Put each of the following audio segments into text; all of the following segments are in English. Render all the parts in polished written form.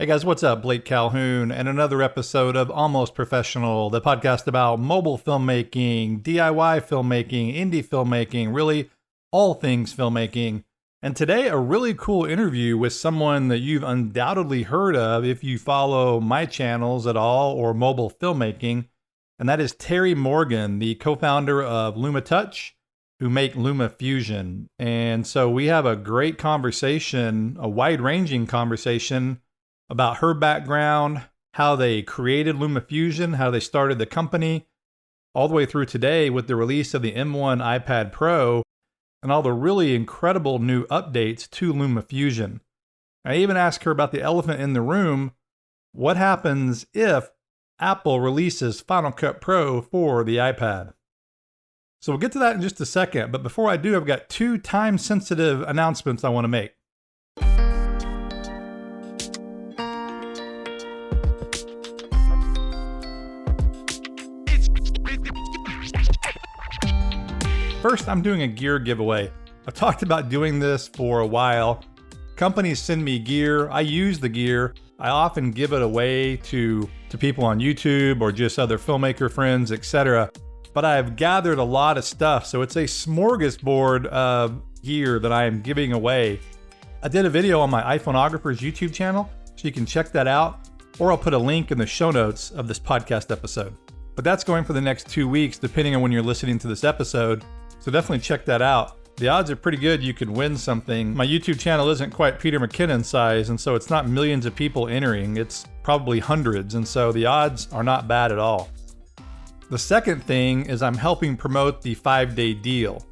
Hey guys, what's up? Blake Calhoun, and another episode of Almost Professional, the podcast about mobile filmmaking, DIY filmmaking, indie filmmaking, really all things filmmaking. And today, a really cool interview with someone that you've undoubtedly heard of if you follow my channels at all or mobile filmmaking. And that is Terri Morgan, the co-founder of LumaTouch, who make LumaFusion. And so we have a great conversation, a wide-ranging conversation about her background, how they created LumaFusion, how they started the company, all the way through today with the release of the M1 iPad Pro, and all the really incredible new updates to LumaFusion. I even asked her about the elephant in the room. What happens if Apple releases Final Cut Pro for the iPad? So we'll get to that in just a second, but before I do, I've got two time-sensitive announcements I want to make. First, I'm doing a gear giveaway. I've talked about doing this for a while. Companies send me gear. I use the gear. I often give it away to people on YouTube or just other filmmaker friends, etc. But I've gathered a lot of stuff, so it's a smorgasbord of gear that I am giving away. I did a video on my iPhoneographer's YouTube channel, so you can check that out, or I'll put a link in the show notes of this podcast episode. But that's going for the next 2 weeks, depending on when you're listening to this episode. So definitely check that out. The odds are pretty good you could win something. My YouTube channel isn't quite Peter McKinnon size, and so it's not millions of people entering. It's probably hundreds, and so the odds are not bad at all. The second thing is I'm helping promote the 5-day deal.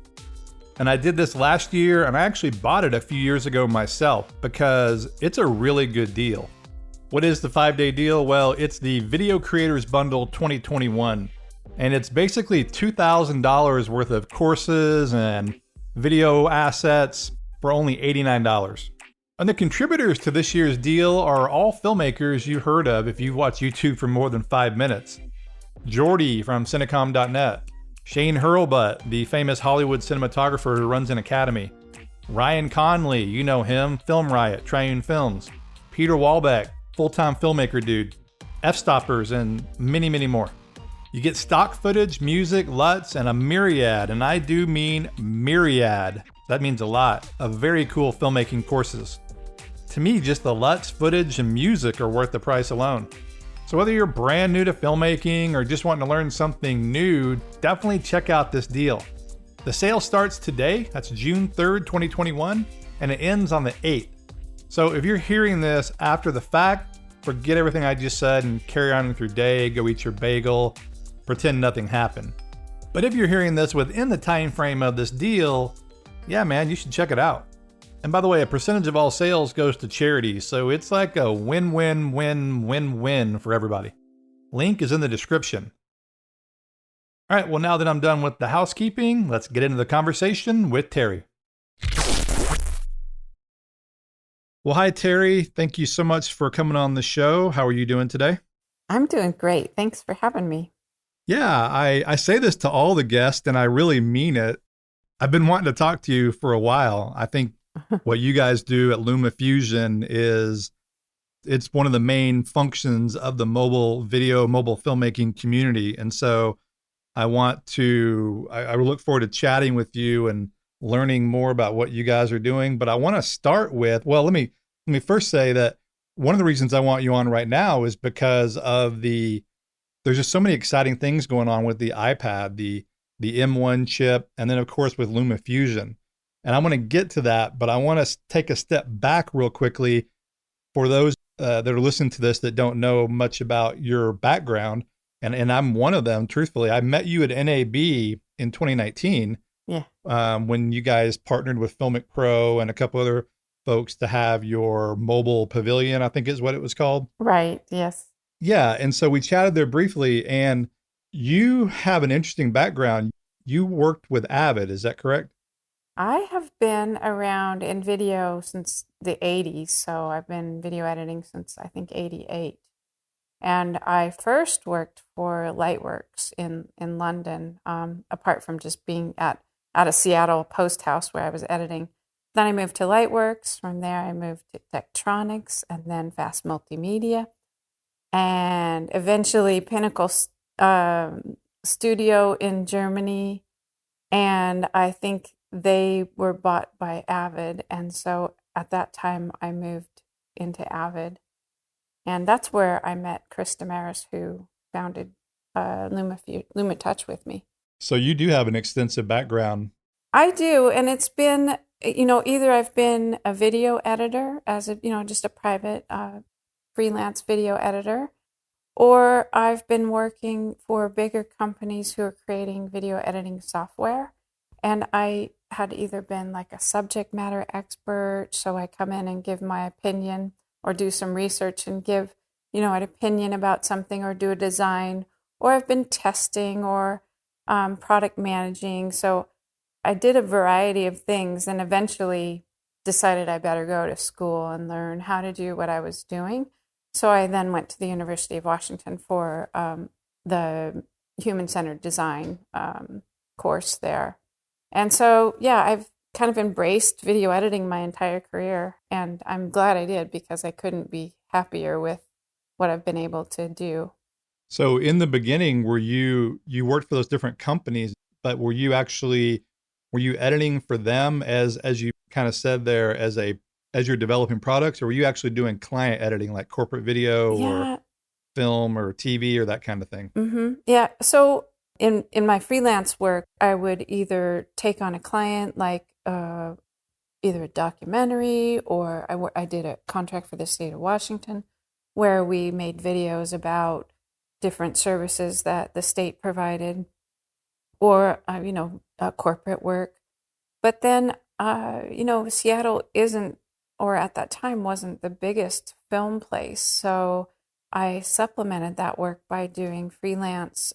And I did this last year, and I actually bought it a few years ago myself because it's a really good deal. What is the 5-day deal? Well, it's the Video Creators Bundle 2021. And it's basically $2,000 worth of courses and video assets for only $89. And the contributors to this year's deal are all filmmakers you heard of if you've watched YouTube for more than 5 minutes. Jordy from Cinecom.net, Shane Hurlbutt, the famous Hollywood cinematographer who runs an academy, Ryan Conley, you know him, Film Riot, Triune Films, Peter Walbeck, full-time filmmaker dude, F-Stoppers, and many, many more. You get stock footage, music, LUTs, and a myriad, and I do mean myriad, that means a lot, of very cool filmmaking courses. To me, just the LUTs, footage, and music are worth the price alone. So whether you're brand new to filmmaking or just wanting to learn something new, definitely check out this deal. The sale starts today, that's June 3rd, 2021, and it ends on the 8th. So if you're hearing this after the fact, forget everything I just said and carry on with your day, go eat your bagel, pretend nothing happened. But if you're hearing this within the time frame of this deal, yeah man, you should check it out. And by the way, a percentage of all sales goes to charity, so it's like a win-win-win-win-win for everybody. Link is in the description. All right, well now that I'm done with the housekeeping, let's get into the conversation with Terri. Well, hi Terri, thank you so much for coming on the show. How are you doing today? I'm doing great. Thanks for having me. Yeah, I say this to all the guests, and I really mean it. I've been wanting to talk to you for a while. I think what you guys do at LumaFusion it's one of the main functions of the mobile filmmaking community. And so I look forward to chatting with you and learning more about what you guys are doing. But I want to start with, well, let me first say that one of the reasons I want you on right now is because of there's just so many exciting things going on with the iPad, the M1 chip, and then of course with LumaFusion. And I'm going to get to that, but I want to take a step back real quickly for those that are listening to this that don't know much about your background. And I'm one of them, truthfully. I met you at NAB in 2019 when you guys partnered with Filmic Pro and a couple other folks to have your mobile pavilion, I think is what it was called. Right, yes. Yeah, and so we chatted there briefly, and you have an interesting background. You worked with Avid, is that correct? I have been around in video since the 80s, so I've been video editing since I think 88. And I first worked for Lightworks in London, apart from just being at a Seattle post house where I was editing. Then I moved to Lightworks. From there, I moved to Tektronix and then Fast Multimedia. And eventually Pinnacle Studio in Germany. And I think they were bought by Avid. And so at that time, I moved into Avid. And that's where I met Chris Damaris, who founded LumaTouch with me. So you do have an extensive background. I do. And it's been, either I've been a video editor as a, just a private freelance video editor, or I've been working for bigger companies who are creating video editing software. And I had either been like a subject matter expert, so I come in and give my opinion or do some research and give, an opinion about something or do a design, or I've been testing or product managing. So I did a variety of things and eventually decided I better go to school and learn how to do what I was doing. So I then went to the University of Washington for the human-centered design course there. And so, I've kind of embraced video editing my entire career, and I'm glad I did because I couldn't be happier with what I've been able to do. So in the beginning, you worked for those different companies, but were you editing for them as you kind of said there as you're developing products, or were you actually doing client editing like corporate video or film or TV or that kind of thing? Mm-hmm. Yeah. So in my freelance work, I would either take on a client like either a documentary, or I did a contract for the state of Washington where we made videos about different services that the state provided, or corporate work. But then Seattle isn't, or at that time wasn't, the biggest film place, so I supplemented that work by doing freelance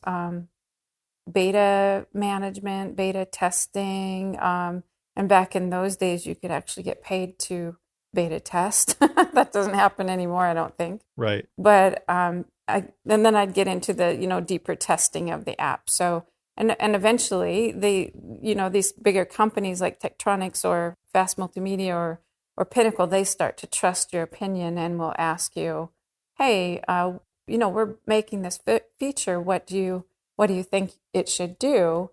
beta management, beta testing, and back in those days you could actually get paid to beta test. That doesn't happen anymore, I don't think. Right. But and then I'd get into the deeper testing of the app. So and eventually these bigger companies like Tektronix or Fast Multimedia or Pinnacle, they start to trust your opinion and will ask you, hey, we're making this feature. What do you think it should do?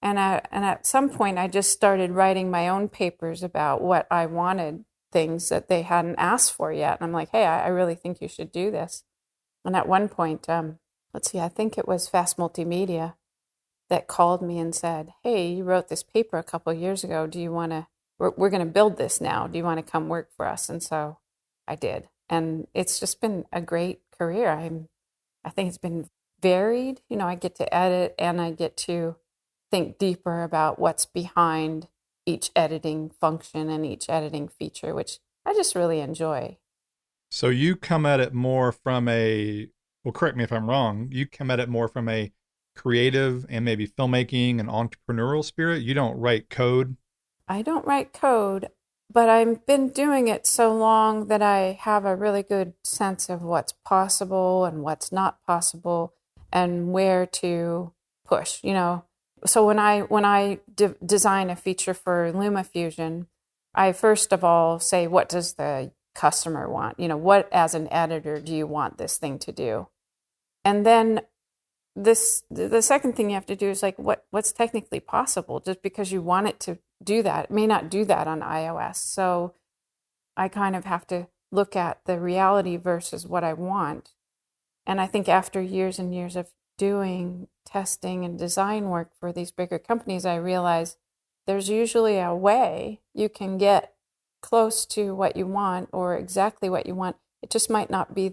And at some point, I just started writing my own papers about what I wanted, things that they hadn't asked for yet. And I'm like, hey, I really think you should do this. And at one point, I think it was Fast Multimedia that called me and said, hey, you wrote this paper a couple of years ago. Do you want to, we're going to build this now. Do you want to come work for us? And so I did. And it's just been a great career. I think it's been varied. I get to edit and I get to think deeper about what's behind each editing function and each editing feature, which I just really enjoy. So you come at it more from correct me if I'm wrong, you come at it more from a creative and maybe filmmaking and entrepreneurial spirit. You don't write code. I don't write code, but I've been doing it so long that I have a really good sense of what's possible and what's not possible and where to push, So when I design a feature for LumaFusion, I first of all say, what does the customer want? What as an editor do you want this thing to do? And then the second thing you have to do is like, what's technically possible? Just because you want it to do that, it may not do that on iOS. So I kind of have to look at the reality versus what I want. And I think after years and years of doing testing and design work for these bigger companies, I realize there's usually a way you can get close to what you want or exactly what you want. It just might not be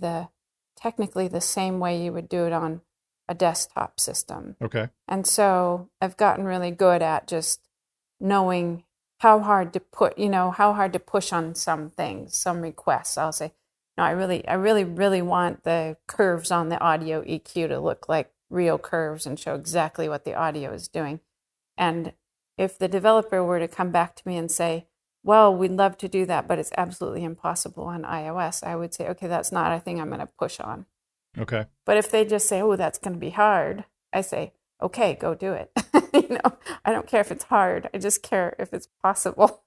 technically the same way you would do it on a desktop system. Okay. And so I've gotten really good at just knowing how hard to push on some things, some requests. I'll say, no, I really want the curves on the audio EQ to look like real curves and show exactly what the audio is doing. And if the developer were to come back to me and say, well, we'd love to do that, but it's absolutely impossible on iOS, I would say, okay, that's not a thing I'm going to push on. Okay. But if they just say, oh, that's going to be hard, I say, okay, go do it. I don't care if it's hard. I just care if it's possible.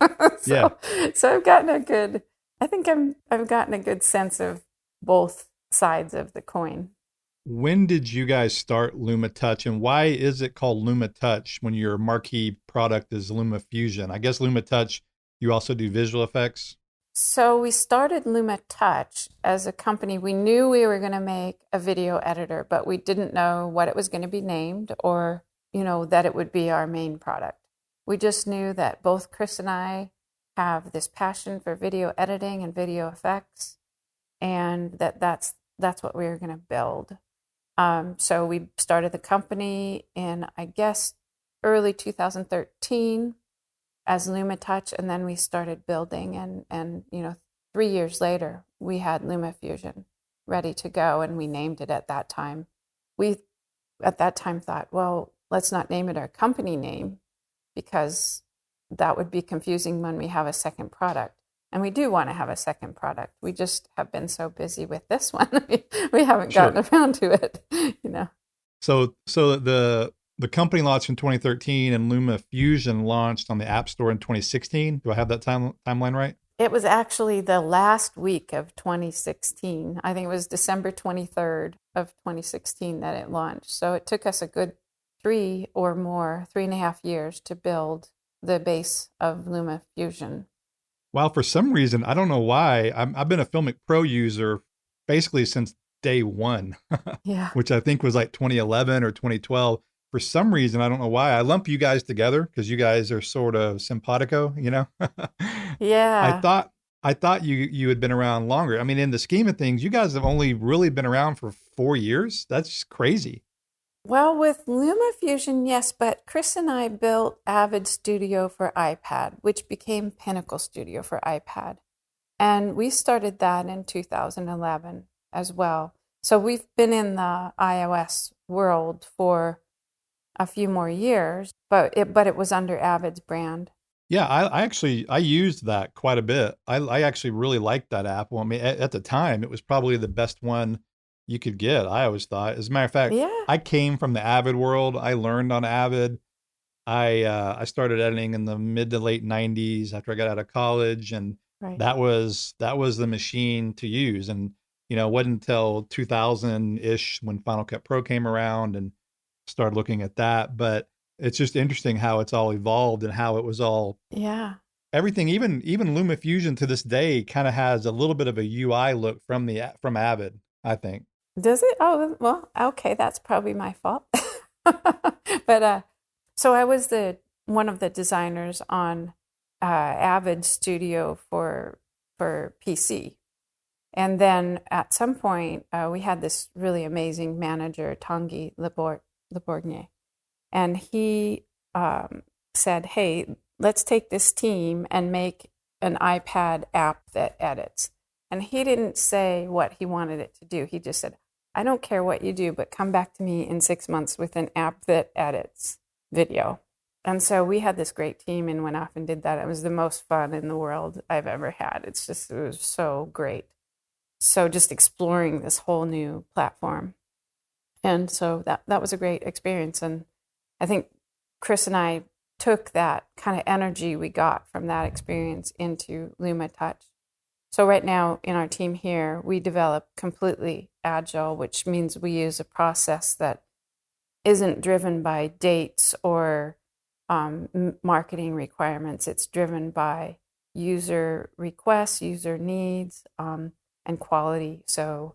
Yeah. So I think I've gotten a good sense of both sides of the coin. When did you guys start LumaTouch, and why is it called LumaTouch when your marquee product is LumaFusion? I guess LumaTouch, you also do visual effects. So we started LumaTouch as a company. We knew we were going to make a video editor, but we didn't know what it was going to be named or, that it would be our main product. We just knew that both Chris and I have this passion for video editing and video effects, and that's what we were going to build. So we started the company in, I guess, early 2013 as LumaTouch, and then we started building, and 3 years later we had LumaFusion ready to go, and we named it at that time. We at that time thought, well, let's not name it our company name because that would be confusing when we have a second product. And we do want to have a second product. We just have been so busy with this one. We haven't gotten around to it, So the company launched in 2013 and LumaFusion launched on the App Store in 2016. Do I have that timeline right? It was actually the last week of 2016. I think it was December 23rd of 2016 that it launched. So it took us a good 3.5 years to build the base of LumaFusion. Wow, for some reason, I don't know why, I've been a Filmic Pro user basically since day one, Yeah. which I think was like 2011 or 2012. For some reason, I don't know why, I lump you guys together because you guys are sort of simpatico, Yeah. I thought you had been around longer. I mean, in the scheme of things, you guys have only really been around for 4 years. That's just crazy. Well, with LumaFusion, yes, but Chris and I built Avid Studio for iPad, which became Pinnacle Studio for iPad. And we started that in 2011 as well. So we've been in the iOS world for a few more years, but it was under Avid's brand. Yeah, I used that quite a bit. I actually really liked that app. Well, I mean, at the time, it was probably the best one you could get, I always thought. As a matter of fact, Yeah. I came from the Avid world. I learned on Avid. I started editing in the mid to late 90s after I got out of college, and Right. that was the machine to use. And it wasn't until 2000-ish when Final Cut Pro came around and started looking at that. But it's just interesting how it's all evolved and how it was all Yeah. everything. Even LumaFusion to this day kind of has a little bit of a UI look from Avid, I think. Does it? Oh, well, okay, that's probably my fault. But so I was one of the designers on Avid Studio for PC. And then at some point, we had this really amazing manager, Tanguy Leborgne, and he said, hey, let's take this team and make an iPad app that edits. And he didn't say what he wanted it to do. He just said, I don't care what you do, but come back to me in 6 months with an app that edits video. And so we had this great team and went off and did that. It was the most fun in the world I've ever had. It was so great. So just exploring this whole new platform. And so that was a great experience. And I think Chris and I took that kind of energy we got from that experience into LumaTouch. So right now in our team here, we develop completely agile, which means we use a process that isn't driven by dates or marketing requirements. It's driven by user requests, user needs, and quality. So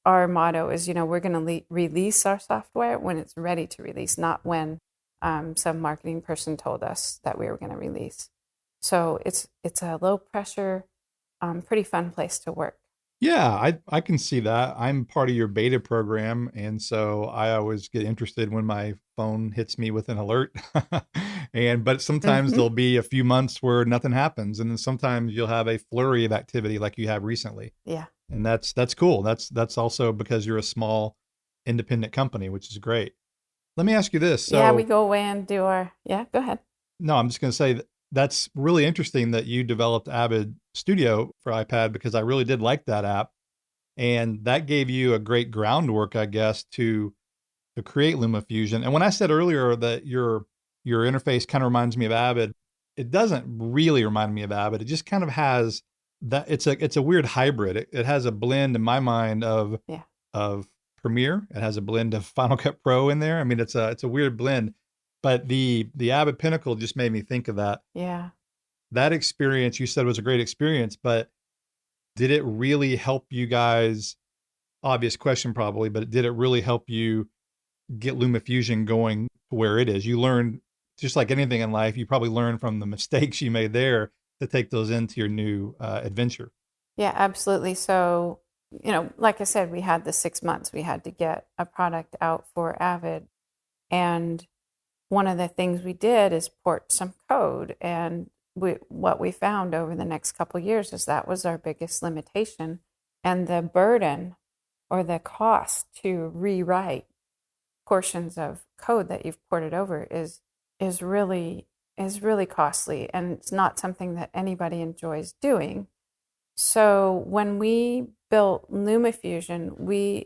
our motto is, we're going to release our software when it's ready to release, not when some marketing person told us that we were going to release. So it's a low pressure, pretty fun place to work. Yeah, I can see that. I'm part of your beta program, and so I always get interested when my phone hits me with an alert. But sometimes there'll be a few months where nothing happens, and then sometimes you'll have a flurry of activity like you have recently. Yeah. And that's cool. That's also because you're a small independent company, which is great. Let me ask you this. So, yeah, we go away and do go ahead. No, I'm just going to say that's really interesting that you developed Avid Studio for iPad, because I really did like that app. And that gave you a great groundwork, I guess, to to create LumaFusion. And when I said earlier that your interface kind of reminds me of Avid, it doesn't really remind me of Avid. It just kind of has that. It's a weird hybrid. It has a blend in my mind Yeah. of Premiere. It has a blend of Final Cut Pro in there. I mean, it's a weird blend. But the Avid Pinnacle just made me think of that. Yeah. That experience you said was a great experience, but did it really help you guys? Obvious question probably, but did it really help you get LumaFusion going to where it is? You learned, just like anything in life, you probably learned from the mistakes you made there to take those into your new adventure. Yeah, absolutely. So, like I said, we had the 6 months. We had to get a product out for Avid. And one of the things we did is port some code. And what we found over the next couple of years is that was our biggest limitation. And the burden or the cost to rewrite portions of code that you've ported over is really costly, and it's not something that anybody enjoys doing. So when we built LumaFusion, we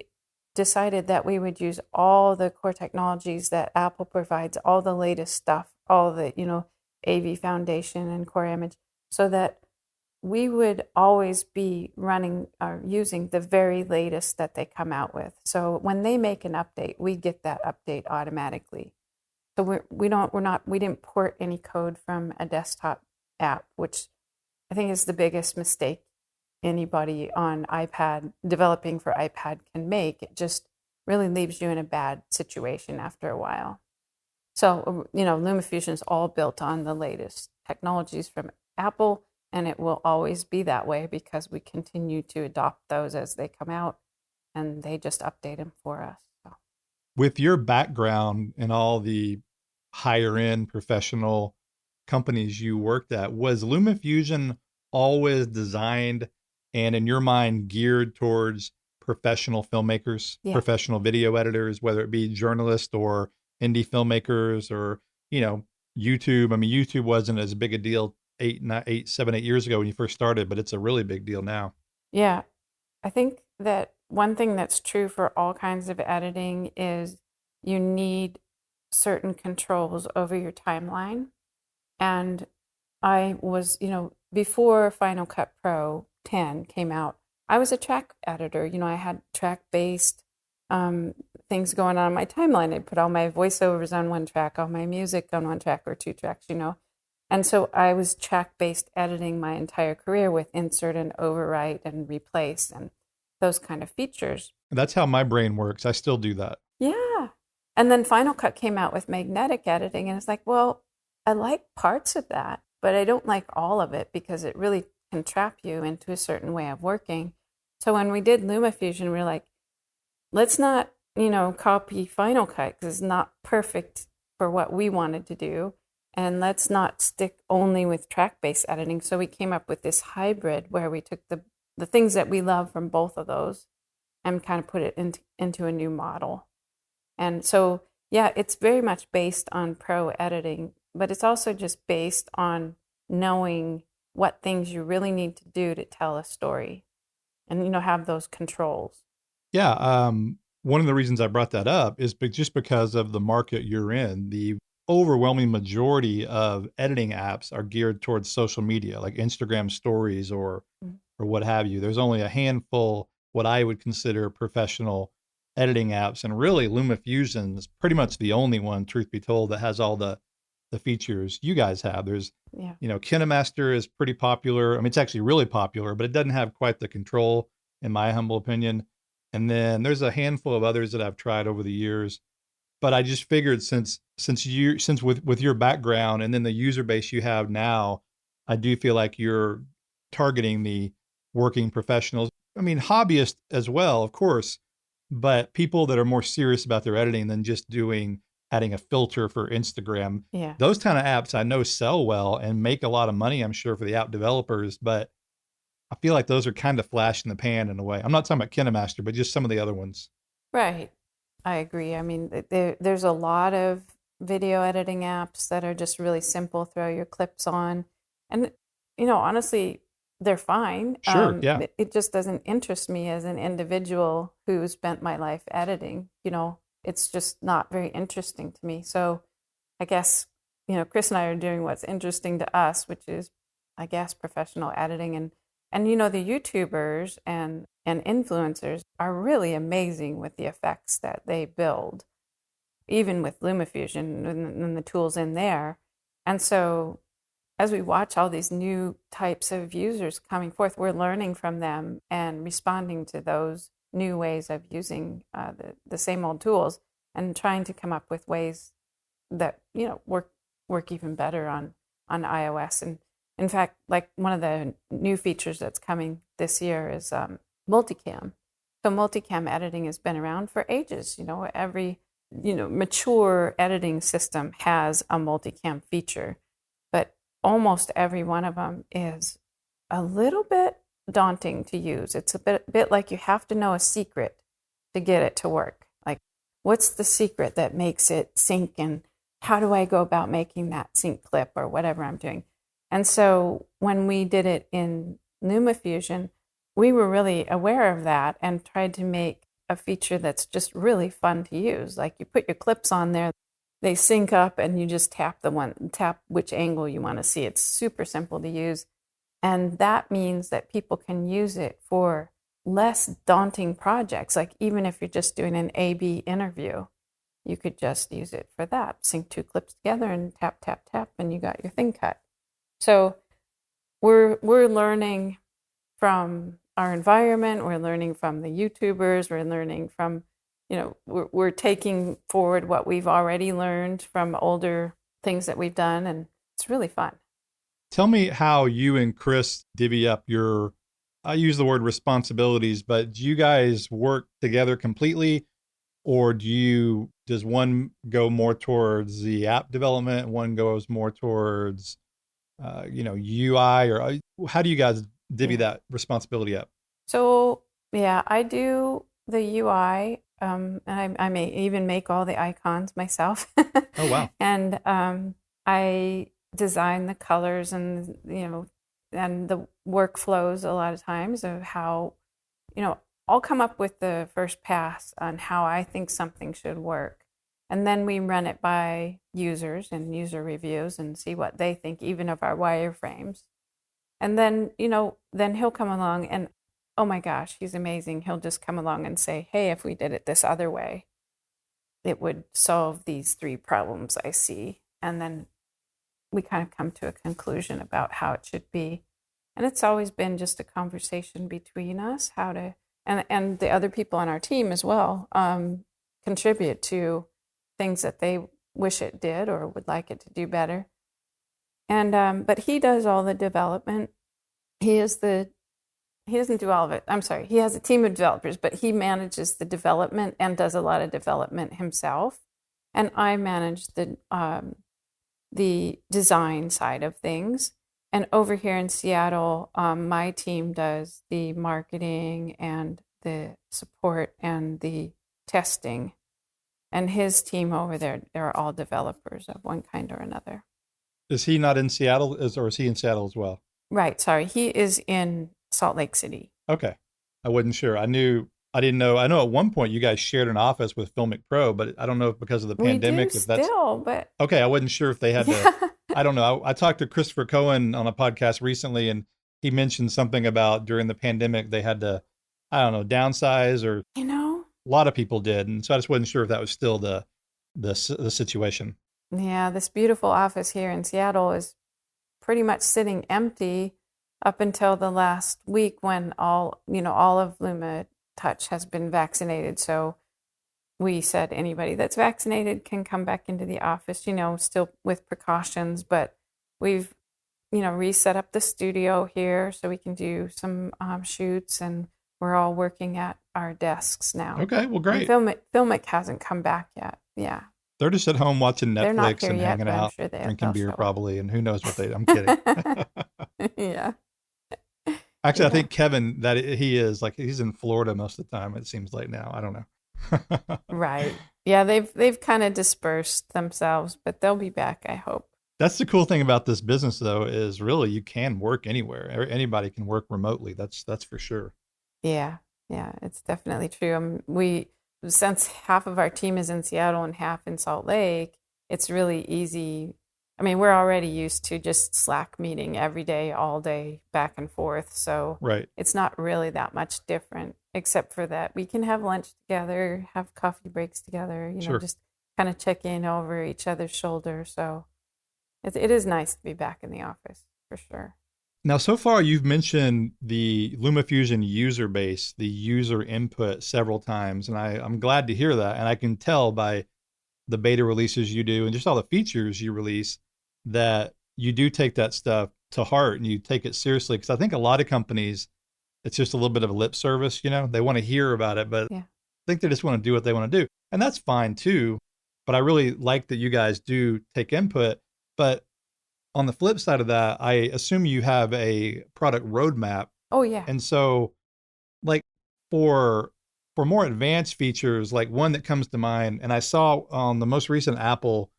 decided that we would use all the core technologies that Apple provides, all the latest stuff, all the AV Foundation and Core Image, so that we would always be running or using the very latest that they come out with. So when they make an update, we get that update automatically. So we didn't port any code from a desktop app, which I think is the biggest mistake anybody on iPad developing for iPad can make. It just really leaves you in a bad situation after a while. So LumaFusion is all built on the latest technologies from Apple. And it will always be that way because we continue to adopt those as they come out, and they just update them for us. So. With your background and all the higher end professional companies you worked at, was LumaFusion always designed and in your mind geared towards professional filmmakers, Yeah. professional video editors, whether it be journalists or indie filmmakers or, YouTube? I mean, YouTube wasn't as big a deal 7, 8 years ago when you first started, but it's a really big deal now. Yeah. I think that one thing that's true for all kinds of editing is you need certain controls over your timeline. And I was, before Final Cut Pro 10 came out, I was a track editor. I had track-based things going on my timeline. I put all my voiceovers on one track, all my music on one track or two tracks, And so I was track-based editing my entire career with insert and overwrite and replace and those kind of features. That's how my brain works. I still do that. Yeah. And then Final Cut came out with magnetic editing, and it's like, well, I like parts of that, but I don't like all of it because it really can trap you into a certain way of working. So when we did LumaFusion, we were like, let's not, copy Final Cut because it's not perfect for what we wanted to do. And let's not stick only with track-based editing. So we came up with this hybrid where we took the things that we love from both of those and kind of put it into a new model. And so, yeah, it's very much based on pro editing, but it's also just based on knowing what things you really need to do to tell a story and, have those controls. Yeah. One of the reasons I brought that up is just because of the market you're in. The overwhelming majority of editing apps are geared towards social media, like Instagram stories or what have you. There's only a handful, what I would consider professional editing apps. And really LumaFusion is pretty much the only one, truth be told, that has all the features you guys have. There's, KineMaster is pretty popular. I mean, it's actually really popular, but it doesn't have quite the control, in my humble opinion. And then there's a handful of others that I've tried over the years. But I just figured since with your background and then the user base you have now, I do feel like you're targeting the working professionals. I mean, hobbyists as well, of course, but people that are more serious about their editing than just adding a filter for Instagram. Yeah. Those kind of apps I know sell well and make a lot of money, I'm sure, for the app developers, but I feel like those are kind of flash in the pan in a way. I'm not talking about KineMaster, but just some of the other ones. Right. I agree. I mean, there's a lot of video editing apps that are just really simple, throw your clips on. And, honestly, they're fine. Sure, yeah. It just doesn't interest me as an individual who spent my life editing. it's just not very interesting to me. So I guess, Chris and I are doing what's interesting to us, which is, I guess, professional editing. And the YouTubers and influencers are really amazing with the effects that they build, even with LumaFusion and the tools in there. And so as we watch all these new types of users coming forth, we're learning from them and responding to those new ways of using the same old tools and trying to come up with ways that work even better on iOS. And in fact, like one of the new features that's coming this year is multicam. So multicam editing has been around for ages. Every mature editing system has a multicam feature, but almost every one of them is a little bit daunting to use. It's a bit like you have to know a secret to get it to work. Like, what's the secret that makes it sync, and how do I go about making that sync clip or whatever I'm doing? And so when we did it in LumaFusion, we were really aware of that and tried to make a feature that's just really fun to use. Like, you put your clips on there, they sync up, and you just tap which angle you want to see. It's super simple to use. And that means that people can use it for less daunting projects. Like, even if you're just doing an A/B interview, you could just use it for that. Sync two clips together and tap, tap, tap, and you got your thing cut. So we're learning from our environment. We're learning from the YouTubers. We're learning from, we're taking forward what we've already learned from older things that we've done, and it's really fun. Tell me how you and Chris divvy up your, I use the word responsibilities, but do you guys work together completely, or does one go more towards the app development, one goes more towards, UI, or how do you guys divvy that responsibility up? So yeah, I do the UI, and I may even make all the icons myself. Oh, wow. And I design the colors and and the workflows a lot of times of how I'll come up with the first pass on how I think something should work, and then we run it by users and user reviews and see what they think, even of our wireframes. And then then he'll come along, and oh my gosh, he's amazing. He'll just come along and say, hey, if we did it this other way, it would solve these 3 problems I see. And then we kind of come to a conclusion about how it should be. And it's always been just a conversation between us, how to, and the other people on our team as well, contribute to things that they wish it did or would like it to do better. And but he does all the development. He doesn't do all of it. I'm sorry. He has a team of developers, but he manages the development and does a lot of development himself. And I manage the design side of things. And over here in Seattle, my team does the marketing and the support and the testing. And his team over there, they're all developers of one kind or another. Is he not in Seattle, or is he in Seattle as well? Right. Sorry. He is in Salt Lake City. Okay. I wasn't sure. I didn't know. I know at one point you guys shared an office with Filmic Pro, but I don't know if because of the pandemic, if that's still, but okay. I wasn't sure if they had to, I don't know. I talked to Christopher Cohen on a podcast recently, and he mentioned something about during the pandemic, they had to, I don't know, downsize, or, a lot of people did. And so I just wasn't sure if that was still the situation. Yeah. This beautiful office here in Seattle is pretty much sitting empty up until the last week when all of LumaTouch has been vaccinated. So we said anybody that's vaccinated can come back into the office, still with precautions, but we've, reset up the studio here so we can do some shoots, and we're all working at our desks now. Okay, well, great. And Filmic hasn't come back yet. Yeah. They're just at home watching Netflix and hanging out, sure drinking beer probably, and who knows what I'm kidding. Yeah. Actually, I think Kevin, that he is like, he's in Florida most of the time, it seems like now. I don't know. Right. Yeah, they've kind of dispersed themselves, but they'll be back, I hope. That's the cool thing about this business, though, is really you can work anywhere. Anybody can work remotely. That's for sure. Yeah, it's definitely true. We since half of our team is in Seattle and half in Salt Lake, it's really easy. I mean, we're already used to just Slack meeting every day, all day, back and forth. So Right. it's not really that much different, except for that we can have lunch together, have coffee breaks together, Sure. just kind of check in over each other's shoulder. So it is nice to be back in the office for sure. Now, so far, you've mentioned the LumaFusion user base, the user input several times, and I'm glad to hear that. And I can tell by the beta releases you do and just all the features you release that you do take that stuff to heart and you take it seriously. Because I think a lot of companies, it's just a little bit of a lip service, they want to hear about it, but Yeah. I think they just want to do what they want to do. And that's fine too. But I really like that you guys do take input. But on the flip side of that, I assume you have a product roadmap. Oh, yeah. And so like for more advanced features, like one that comes to mind, and I saw on the most recent Apple,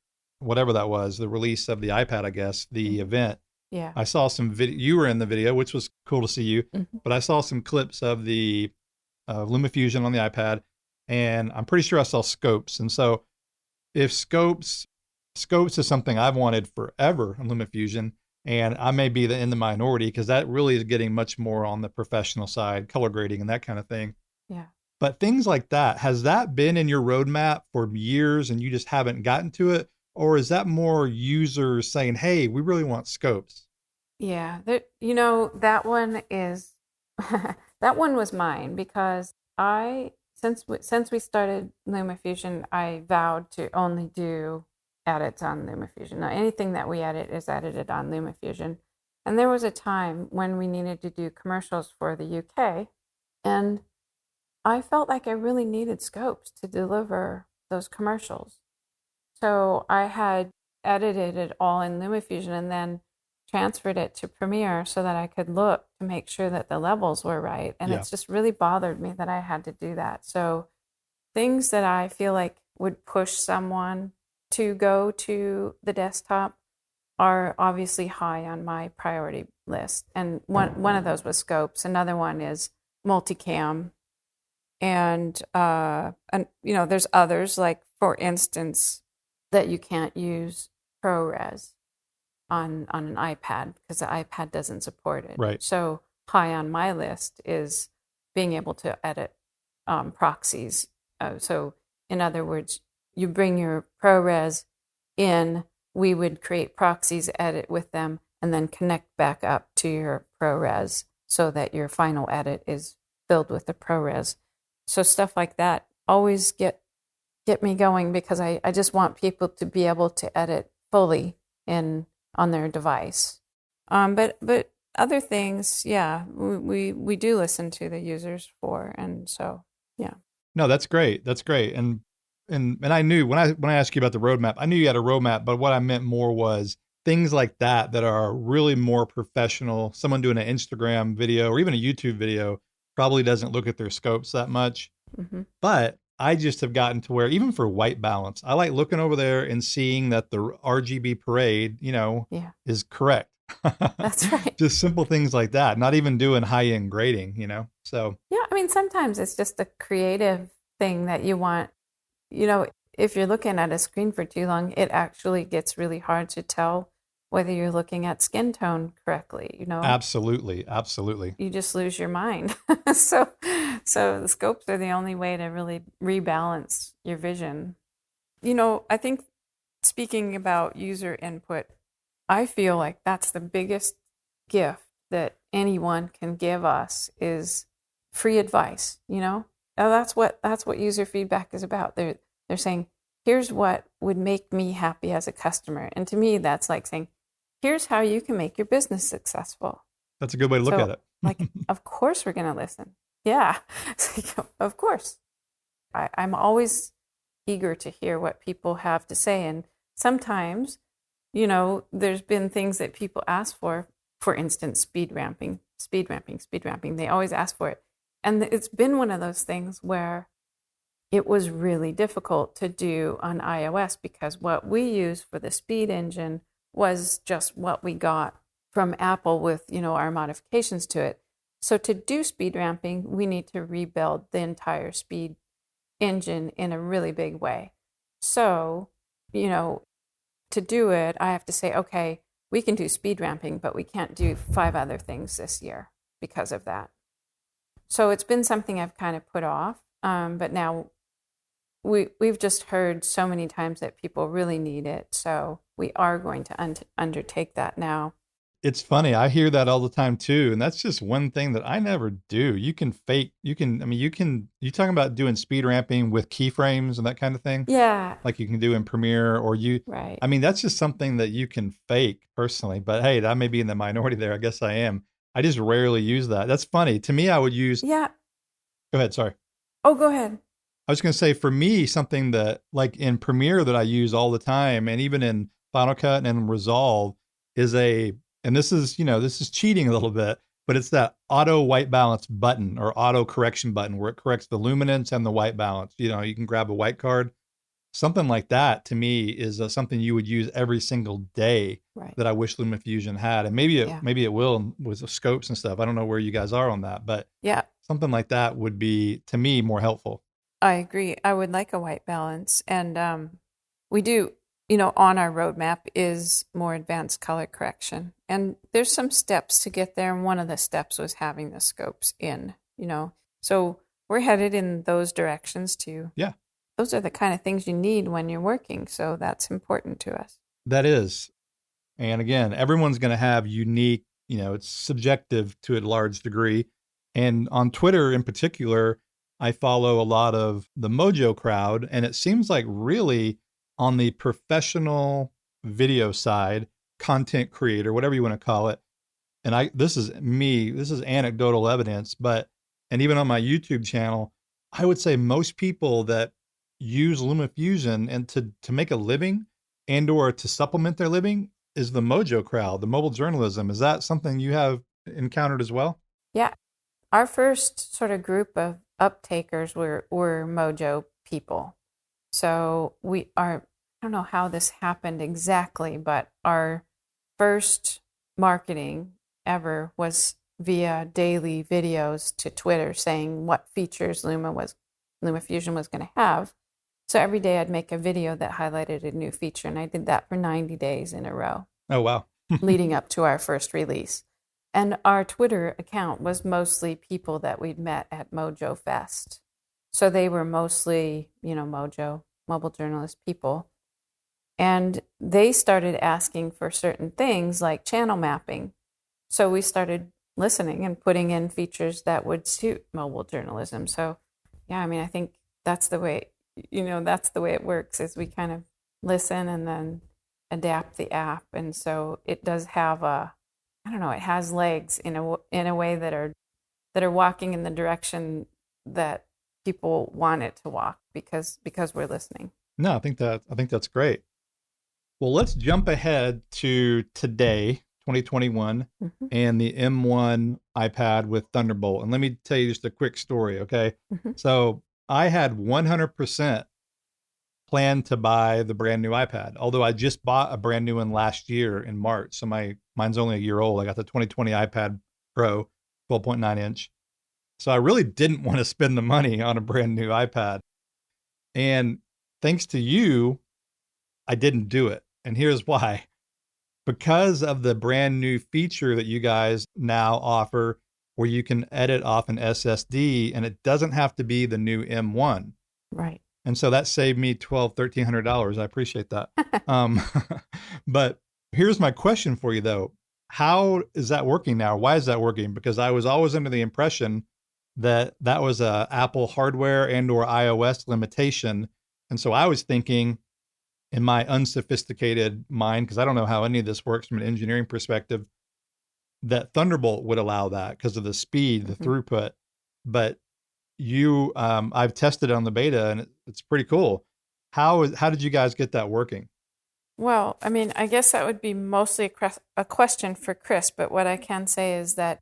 whatever that was, the release of the iPad, I guess, the event, Yeah. I saw some video, you were in the video, which was cool to see you, but I saw some clips of the LumaFusion on the iPad, and I'm pretty sure I saw scopes. And so if scopes is something I've wanted forever on LumaFusion, and I may be in the minority because that really is getting much more on the professional side, color grading and that kind of thing. Yeah. But things like that, has that been in your roadmap for years and you just haven't gotten to it? Or is that more users saying, hey, we really want scopes? Yeah. That one is, that one was mine because since we started LumaFusion, I vowed to only do edits on LumaFusion. Now, anything that we edit is edited on LumaFusion. And there was a time when we needed to do commercials for the UK, and I felt like I really needed scopes to deliver those commercials. So I had edited it all in LumaFusion and then transferred it to Premiere so that I could look to make sure that the levels were right. And it's just really bothered me that I had to do that. So things that I feel like would push someone to go to the desktop are obviously high on my priority list. And one of those was scopes. Another one is multicam. And there's others, like, for instance, that you can't use ProRes on an iPad because the iPad doesn't support it. Right. So high on my list is being able to edit proxies. So in other words, you bring your ProRes in, we would create proxies, edit with them, and then connect back up to your ProRes so that your final edit is filled with the ProRes. So stuff like that always get me going because I just want people to be able to edit fully on their device. But other things, yeah, we do listen to the users for, and so yeah. No, that's great. That's great. And I knew when I asked you about the roadmap, I knew you had a roadmap, but what I meant more was things like that are really more professional. Someone doing an Instagram video or even a YouTube video probably doesn't look at their scopes that much. Mm-hmm. But I just have gotten to where even for white balance, I like looking over there and seeing that the RGB parade, is correct. That's right. Just simple things like that, not even doing high-end grading, so. Yeah, I mean, sometimes it's just a creative thing that you want. If you're looking at a screen for too long, it actually gets really hard to tell whether you're looking at skin tone correctly, Absolutely. You just lose your mind. So the scopes are the only way to really rebalance your vision. I think, speaking about user input, I feel like that's the biggest gift that anyone can give us is free advice, Now, that's what user feedback is about. They're saying, here's what would make me happy as a customer. And to me, that's like saying, here's how you can make your business successful. That's a good way to look at it. Like, of course we're going to listen. Yeah, of course. I'm always eager to hear what people have to say. And sometimes, there's been things that people ask for instance, speed ramping. They always ask for it. And it's been one of those things where it was really difficult to do on iOS because what we use for the speed engine was just what we got from Apple with, our modifications to it. So to do speed ramping, we need to rebuild the entire speed engine in a really big way. So, to do it, I have to say, okay, we can do speed ramping, but we can't do 5 other things this year because of that. So it's been something I've kind of put off, but now we've just heard so many times that people really need it. So we are going to undertake that now. It's funny. I hear that all the time too. And that's just one thing that I never do. You can you talking about doing speed ramping with keyframes and that kind of thing? Yeah. Like you can do in Premiere Right. That's just something that you can fake personally. But hey, that may be in the minority there. I guess I am. I just rarely use that. That's funny. To me, I would use. Yeah. Go ahead. Sorry. Oh, go ahead. I was going to say, for me, something that like in Premiere that I use all the time, and even in Final Cut and Resolve, and this is cheating a little bit, but it's that auto white balance button or auto correction button where it corrects the luminance and the white balance. You can grab a white card. Something like that to me is something you would use every single day. Right. That I wish LumaFusion had, and maybe it will with the scopes and stuff. I don't know where you guys are on that, but yeah, something like that would be, to me, more helpful. I agree. I would like a white balance. And we do, on our roadmap is more advanced color correction. And there's some steps to get there. And one of the steps was having the scopes in, So we're headed in those directions too. Yeah. Those are the kind of things you need when you're working. So that's important to us. That is. And again, everyone's going to have unique, it's subjective to a large degree. And on Twitter in particular, I follow a lot of the Mojo crowd, and it seems like really on the professional video side, content creator, whatever you want to call it. And this is anecdotal evidence, and even on my YouTube channel, I would say most people that use LumaFusion and to make a living and or to supplement their living is the Mojo crowd, the mobile journalism. Is that something you have encountered as well? Yeah. Our first sort of group of uptakers were Mojo people. So I don't know how this happened exactly, but our first marketing ever was via daily videos to Twitter saying what features LumaFusion was going to have. So every day I'd make a video that highlighted a new feature, and I did that for 90 days in a row. Oh, wow. Leading up to our first release. And our Twitter account was mostly people that we'd met at Mojo Fest. So they were mostly, Mojo, mobile journalist people. And they started asking for certain things like channel mapping. So we started listening and putting in features that would suit mobile journalism. So, yeah, I think that's the way, that's the way it works, is we kind of listen and then adapt the app. And so it does have it has legs in a way that are walking in the direction that people want it to walk because we're listening. No, I think that's great. Well, let's jump ahead to today, 2021, mm-hmm. and the M1 iPad with Thunderbolt. And let me tell you just a quick story, okay? Mm-hmm. So I had 100% planned to buy the brand new iPad, although I just bought a brand new one last year in March. So mine's only a year old. I got the 2020 iPad Pro, 12.9 inch. So I really didn't want to spend the money on a brand new iPad. And thanks to you, I didn't do it. And here's why. Because of the brand new feature that you guys now offer where you can edit off an SSD and it doesn't have to be the new M1. Right. And so that saved me $1,300. I appreciate that. But here's my question for you though. How is that working now? Why is that working? Because I was always under the impression that was a Apple hardware and or iOS limitation. And so I was thinking in my unsophisticated mind, because I don't know how any of this works from an engineering perspective, that Thunderbolt would allow that because of the speed, the throughput. But I've tested it on the beta and it's pretty cool. How did you guys get that working? Well, I guess that would be mostly a question for Chris, but what I can say is that,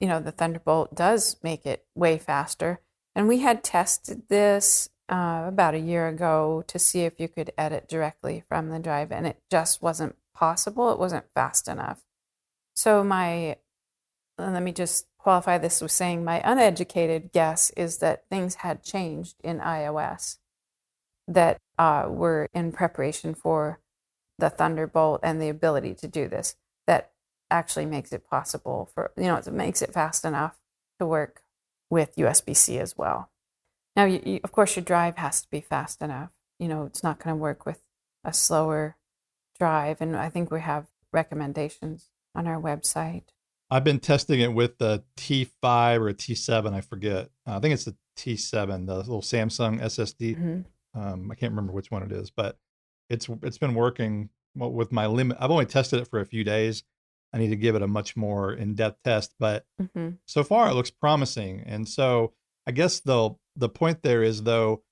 the Thunderbolt does make it way faster. And we had tested this about a year ago to see if you could edit directly from the drive, and it just wasn't possible. It wasn't fast enough. So let me just qualify this with saying my uneducated guess is that things had changed in iOS that were in preparation for the Thunderbolt and the ability to do this. That actually makes it possible for, it makes it fast enough to work with USB-C as well. Now, of course, your drive has to be fast enough. It's not going to work with a slower drive. And I think we have recommendations on our website. I've been testing it with the T5 or a T7, I forget. I think it's the T7, the little Samsung SSD. Mm-hmm. I can't remember which one it is, but it's been working well with my limit. I've only tested it for a few days. I need to give it a much more in-depth test, but so far it looks promising. And so I guess the point there is, though,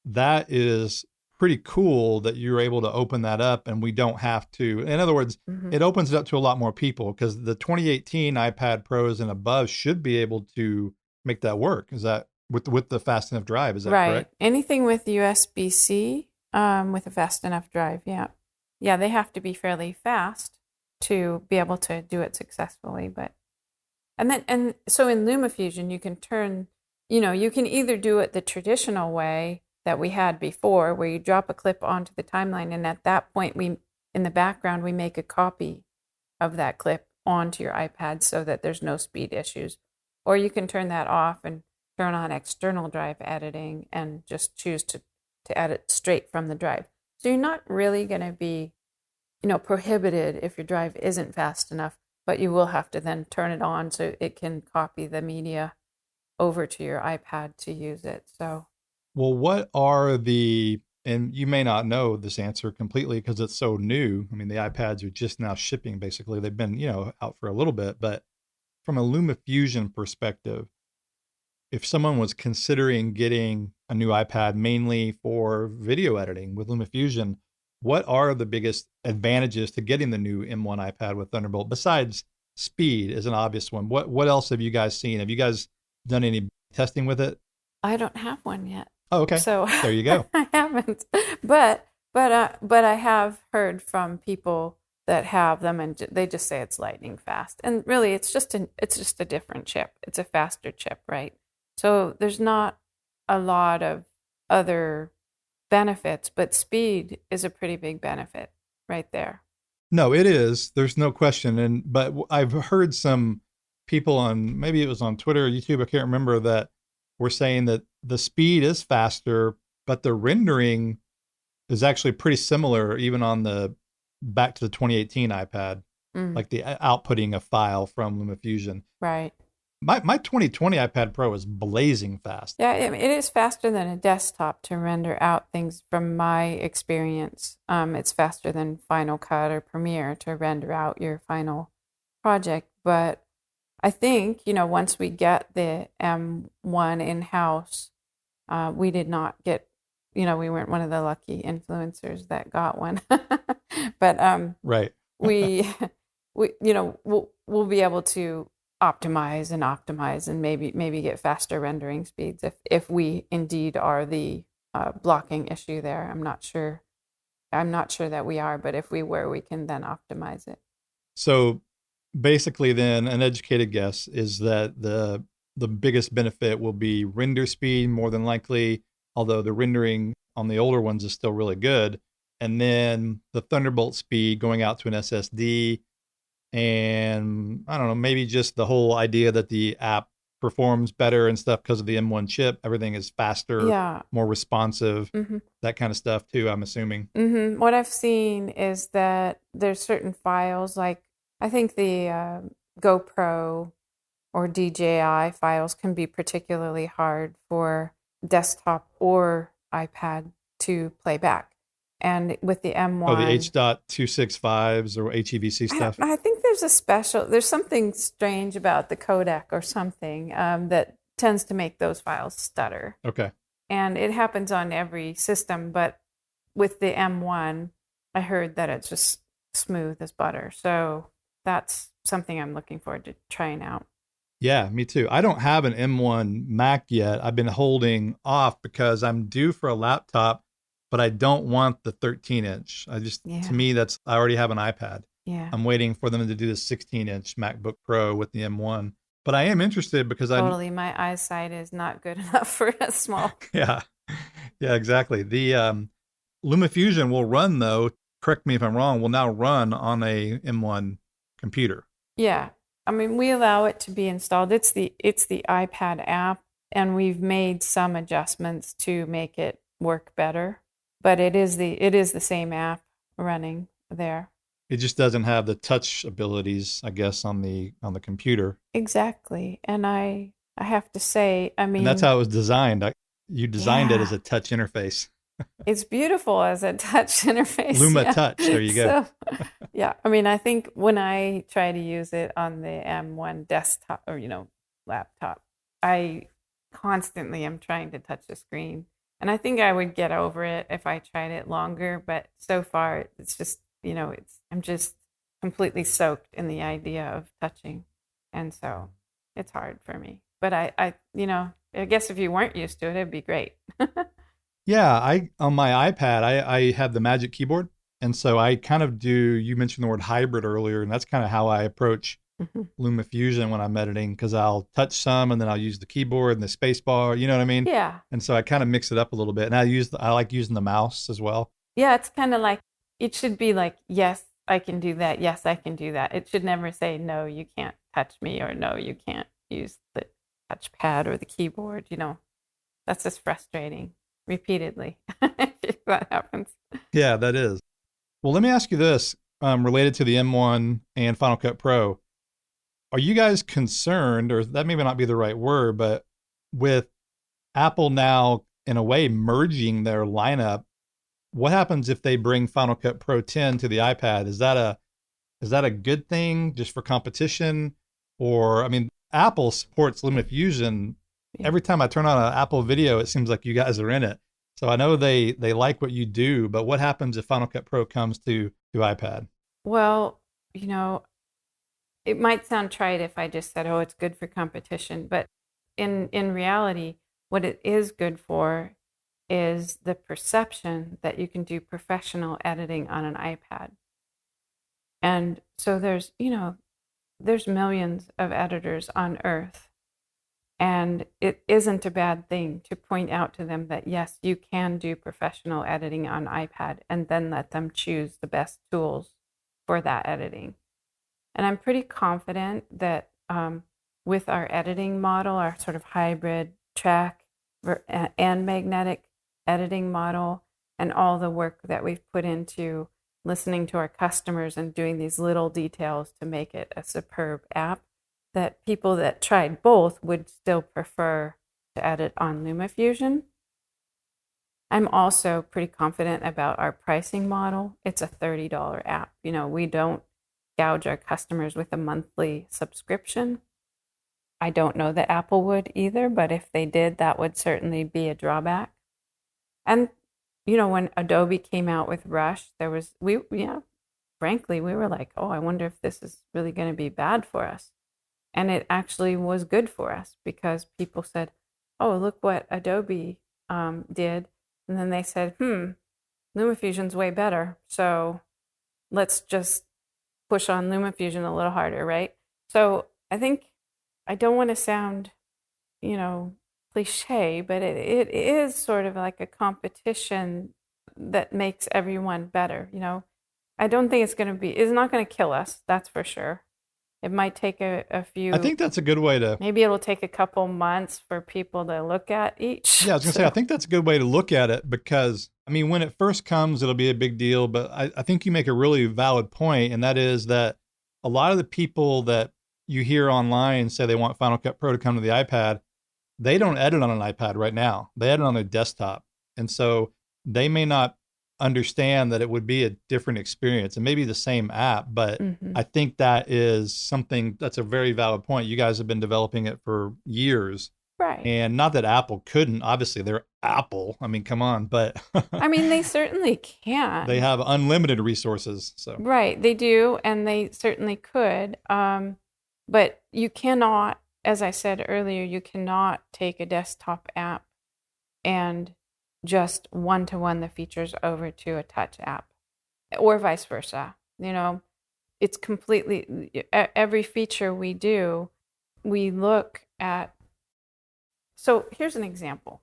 that is pretty cool that you're able to open that up and we don't have to. In other words, it opens it up to a lot more people, because the 2018 iPad Pros and above should be able to make that work. Is that with the fast enough drive? Is that correct? Anything with USB-C with a fast enough drive, yeah. Yeah, they have to be fairly fast to be able to do it successfully. And so in LumaFusion, you can turn, you can either do it the traditional way that we had before, where you drop a clip onto the timeline, and at that point, in the background, we make a copy of that clip onto your iPad so that there's no speed issues. Or you can turn that off and turn on external drive editing and just choose to edit straight from the drive. So you're not really going to be, prohibited if your drive isn't fast enough, but you will have to then turn it on so it can copy the media over to your iPad to use it. So, well, what are and you may not know this answer completely because it's so new. I mean, the iPads are just now shipping, basically. They've been, out for a little bit, but from a LumaFusion perspective, if someone was considering getting a new iPad mainly for video editing with LumaFusion, what are the biggest advantages to getting the new M1 iPad with Thunderbolt, besides speed is an obvious one? What else have you guys seen? Have you guys done any testing with it? I don't have one yet. Oh, okay. So there you go. I haven't, but I have heard from people that have them, and they just say it's lightning fast. And really, it's just a different chip. It's a faster chip, right? So there's not a lot of other benefits, but speed is a pretty big benefit right there. No, it is. There's no question. But I've heard some people on, maybe it was on Twitter or YouTube, I can't remember, that were saying that the speed is faster, but the rendering is actually pretty similar, even on the back to the 2018 iPad, like the outputting a file from LumaFusion. Right. My 2020 iPad Pro is blazing fast. Yeah, it is faster than a desktop to render out things from my experience. It's faster than Final Cut or Premiere to render out your final project. But I think, once we get the M1 in-house, we did not get, we weren't one of the lucky influencers that got one. But right. we we'll be able to optimize and maybe get faster rendering speeds if we indeed are the blocking issue there. I'm not sure that we are, but if we were, we can then optimize it. So basically then an educated guess is that the biggest benefit will be render speed, more than likely, although the rendering on the older ones is still really good. And then the Thunderbolt speed going out to an SSD. And I don't know, maybe just the whole idea that the app performs better and stuff because of the M1 chip. Everything is faster, more responsive, that kind of stuff too, I'm assuming. What I've seen is that there's certain files, like I think the GoPro or DJI files can be particularly hard for desktop or iPad to play back. And with the M1... Oh, the H.265s or HEVC stuff? I think there's something strange about the codec or something that tends to make those files stutter. Okay. And it happens on every system, but with the M1, I heard that it's just smooth as butter. So that's something I'm looking forward to trying out. Yeah, me too. I don't have an M1 Mac yet. I've been holding off because I'm due for a laptop, but I don't want the 13-inch. To me, I already have an iPad. Yeah. I'm waiting for them to do the 16-inch MacBook Pro with the M1. But I am interested because Totally, my eyesight is not good enough for a small. yeah, yeah, exactly. The LumaFusion will run though. Correct me if I'm wrong. Will now run on a M1 computer. Yeah, I mean, we allow it to be installed. It's the iPad app, and we've made some adjustments to make it work better. But it is the same app running there. It just doesn't have the touch abilities, I guess, on the computer. Exactly. And I have to say, I And that's mean, how it was designed. You designed it as yeah, a touch interface. it's beautiful as a touch interface. Yeah. LumaTouch. There you go. So, yeah, I mean, I think when I try to use it on the M1 desktop or, laptop, I constantly am trying to touch the screen. And I think I would get over it if I tried it longer, but so far it's just, I'm just completely soaked in the idea of touching. And so it's hard for me. But I guess if you weren't used to it, it'd be great. Yeah, I on my iPad, I have the Magic Keyboard, and so I kind of do. You mentioned the word hybrid earlier, and that's kind of how I approach Mhm. LumaFusion when I'm editing because I'll touch some, and then I'll use the keyboard and the space bar. You know what I mean? Yeah. And so I kind of mix it up a little bit, and I like using the mouse as well. Yeah, it's kind of like it should be like, yes, I can do that. Yes, I can do that. It should never say, no, you can't touch me, or no, you can't use the touchpad or the keyboard. That's just frustrating repeatedly if that happens. Yeah, that is. Well, let me ask you this, related to the M1 and Final Cut Pro. Are you guys concerned, or that may not be the right word, but with Apple now in a way merging their lineup, what happens if they bring Final Cut Pro 10 to the iPad? Is that a good thing just for competition? Or I mean, Apple supports LumaFusion. Yeah. Every time I turn on an Apple video, it seems like you guys are in it. So I know they like what you do, but what happens if Final Cut Pro comes to iPad? Well, it might sound trite if I just said, oh, it's good for competition, but in reality, what it is good for is the perception that you can do professional editing on an iPad. And so there's millions of editors on Earth. And it isn't a bad thing to point out to them that, yes, you can do professional editing on iPad, and then let them choose the best tools for that editing. And I'm pretty confident that with our editing model, our sort of hybrid track and magnetic editing model, and all the work that we've put into listening to our customers and doing these little details to make it a superb app, that people that tried both would still prefer to edit on LumaFusion. I'm also pretty confident about our pricing model. It's a $30 app. We don't gouge our customers with a monthly subscription. I don't know that Apple would either, but if they did, that would certainly be a drawback. And, when Adobe came out with Rush, frankly, we were like, oh, I wonder if this is really going to be bad for us. And it actually was good for us because people said, oh, look what Adobe did. And then they said, LumaFusion's way better. So let's just push on LumaFusion a little harder, right? So I think I don't want to sound, cliche, but it is sort of like a competition that makes everyone better. I don't think it's not going to kill us. That's for sure. It might take a few. I think that's a good way to. Maybe it'll take a couple months for people to look at each. Yeah, I was going to say, I think that's a good way to look at it because, I mean, when it first comes, it'll be a big deal. But I think you make a really valid point, and that is that a lot of the people that you hear online say they want Final Cut Pro to come to the iPad, they don't edit on an iPad right now. They edit on their desktop. And so they may not understand that it would be a different experience and maybe the same app, but I think that is something that's a very valid point. You guys have been developing it for years. Right. And not that Apple couldn't, obviously they're Apple. I mean, come on, but I mean, they certainly can. They have unlimited resources. So right, they do, and they certainly could. But you cannot, as I said earlier, you cannot take a desktop app and just one-to-one the features over to a touch app or vice versa. It's completely, every feature we do we look at, so here's an example.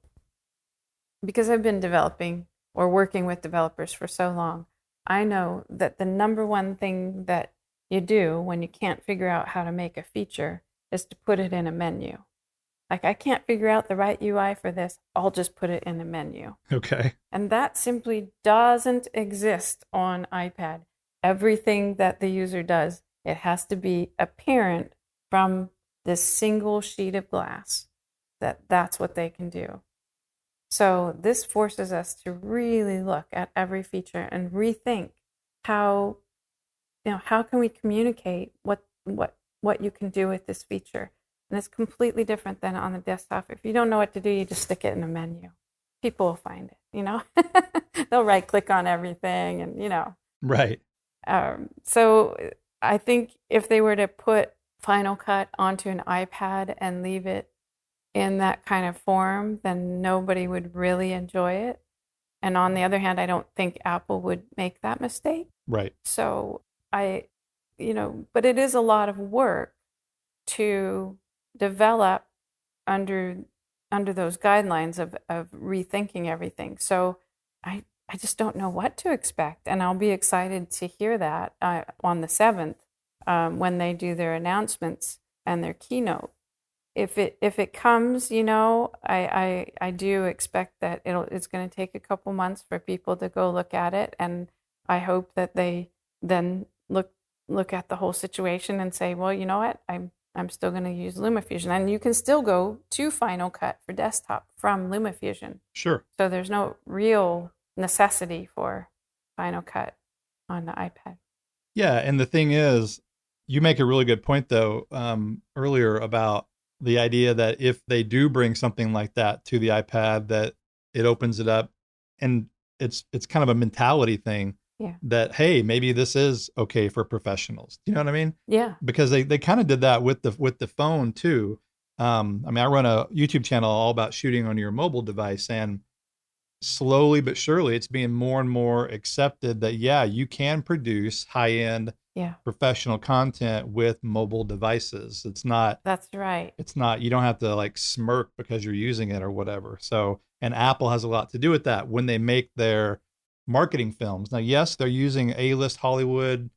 Because I've been developing or working with developers for so long, I know that the number one thing that you do when you can't figure out how to make a feature is to put it in a menu. Like, I can't figure out the right UI for this, I'll just put it in a menu. Okay. And that simply doesn't exist on iPad. Everything that the user does, it has to be apparent from this single sheet of glass that that's what they can do. So this forces us to really look at every feature and rethink how can we communicate what you can do with this feature. And it's completely different than on the desktop. If you don't know what to do, you just stick it in a menu. People will find it, They'll right click on everything and, Right. So I think if they were to put Final Cut onto an iPad and leave it in that kind of form, then nobody would really enjoy it. And on the other hand, I don't think Apple would make that mistake. Right. So but it is a lot of work to develop under those guidelines of rethinking everything. So I just don't know what to expect. And I'll be excited to hear that on the 7th when they do their announcements and their keynote. If it comes, I do expect that it's going to take a couple months for people to go look at it, and I hope that they then look at the whole situation and say, well, you know what, I'm still going to use LumaFusion, and you can still go to Final Cut for desktop from LumaFusion. Sure. So there's no real necessity for Final Cut on the iPad. Yeah, and the thing is, you make a really good point though earlier about the idea that if they do bring something like that to the iPad, that it opens it up, and it's kind of a mentality thing. Yeah. That, hey, maybe this is okay for professionals. Do you know what I mean? Yeah. Because they kind of did that with the phone too. I run a YouTube channel all about shooting on your mobile device, and slowly but surely it's being more and more accepted that, yeah, you can produce high-end professional content with mobile devices. It's not, that's right. It's not, you don't have to like smirk because you're using it or whatever. So, and Apple has a lot to do with that when they make their marketing films. Now, yes, they're using A-list Hollywood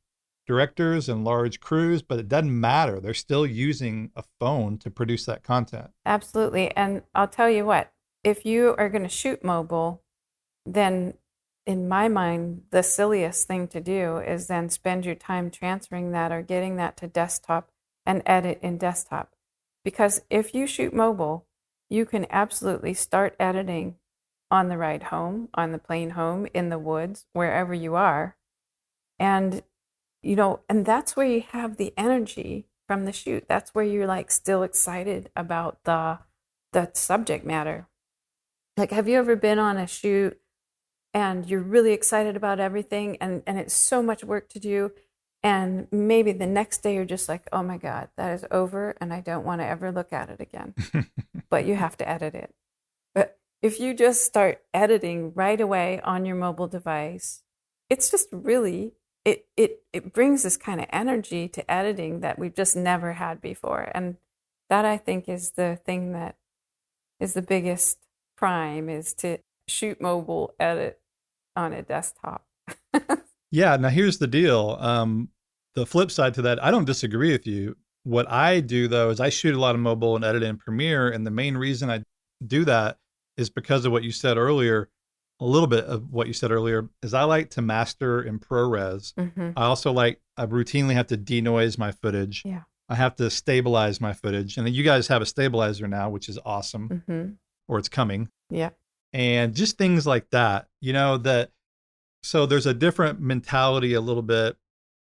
directors and large crews, but it doesn't matter. They're still using a phone to produce that content. Absolutely. And I'll tell you what, if you are going to shoot mobile, then in my mind, the silliest thing to do is then spend your time transferring that or getting that to desktop and edit in desktop. Because if you shoot mobile, you can absolutely start editing on the ride home, on the plane home, in the woods, wherever you are. And, and that's where you have the energy from the shoot. That's where you're like still excited about the subject matter. Like, have you ever been on a shoot and you're really excited about everything and it's so much work to do, and maybe the next day you're just like, oh my God, that is over and I don't want to ever look at it again. But you have to edit it. But if you just start editing right away on your mobile device, it's just really, it brings this kind of energy to editing that we've just never had before. And that, I think, is the thing that is the biggest crime, is to shoot mobile, edit on a desktop. Yeah. Now here's the deal. The flip side to that, I don't disagree with you. What I do though is I shoot a lot of mobile and edit in Premiere, and the main reason I do that is because of what you said earlier. A little bit of what you said earlier is I like to master in ProRes. Mm-hmm. I routinely have to denoise my footage. Yeah. I have to stabilize my footage, and you guys have a stabilizer now, which is awesome. Mm-hmm. Or it's coming. Yeah. And just things like that, so there's a different mentality, a little bit.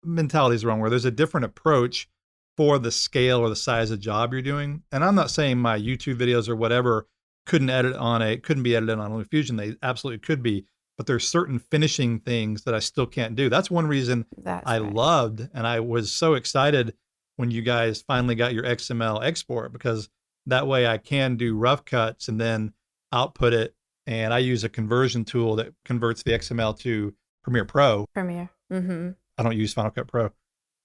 Mentality is the wrong word. There's a different approach for the scale or the size of job you're doing. And I'm not saying my YouTube videos or whatever couldn't be edited on LumaFusion. They absolutely could be, but there's certain finishing things that I still can't do. That's one reason I loved, and I was so excited when you guys finally got your XML export, because that way I can do rough cuts and then output it. And I use a conversion tool that converts the XML to Premiere Pro. Premiere. Mm-hmm. I don't use Final Cut Pro.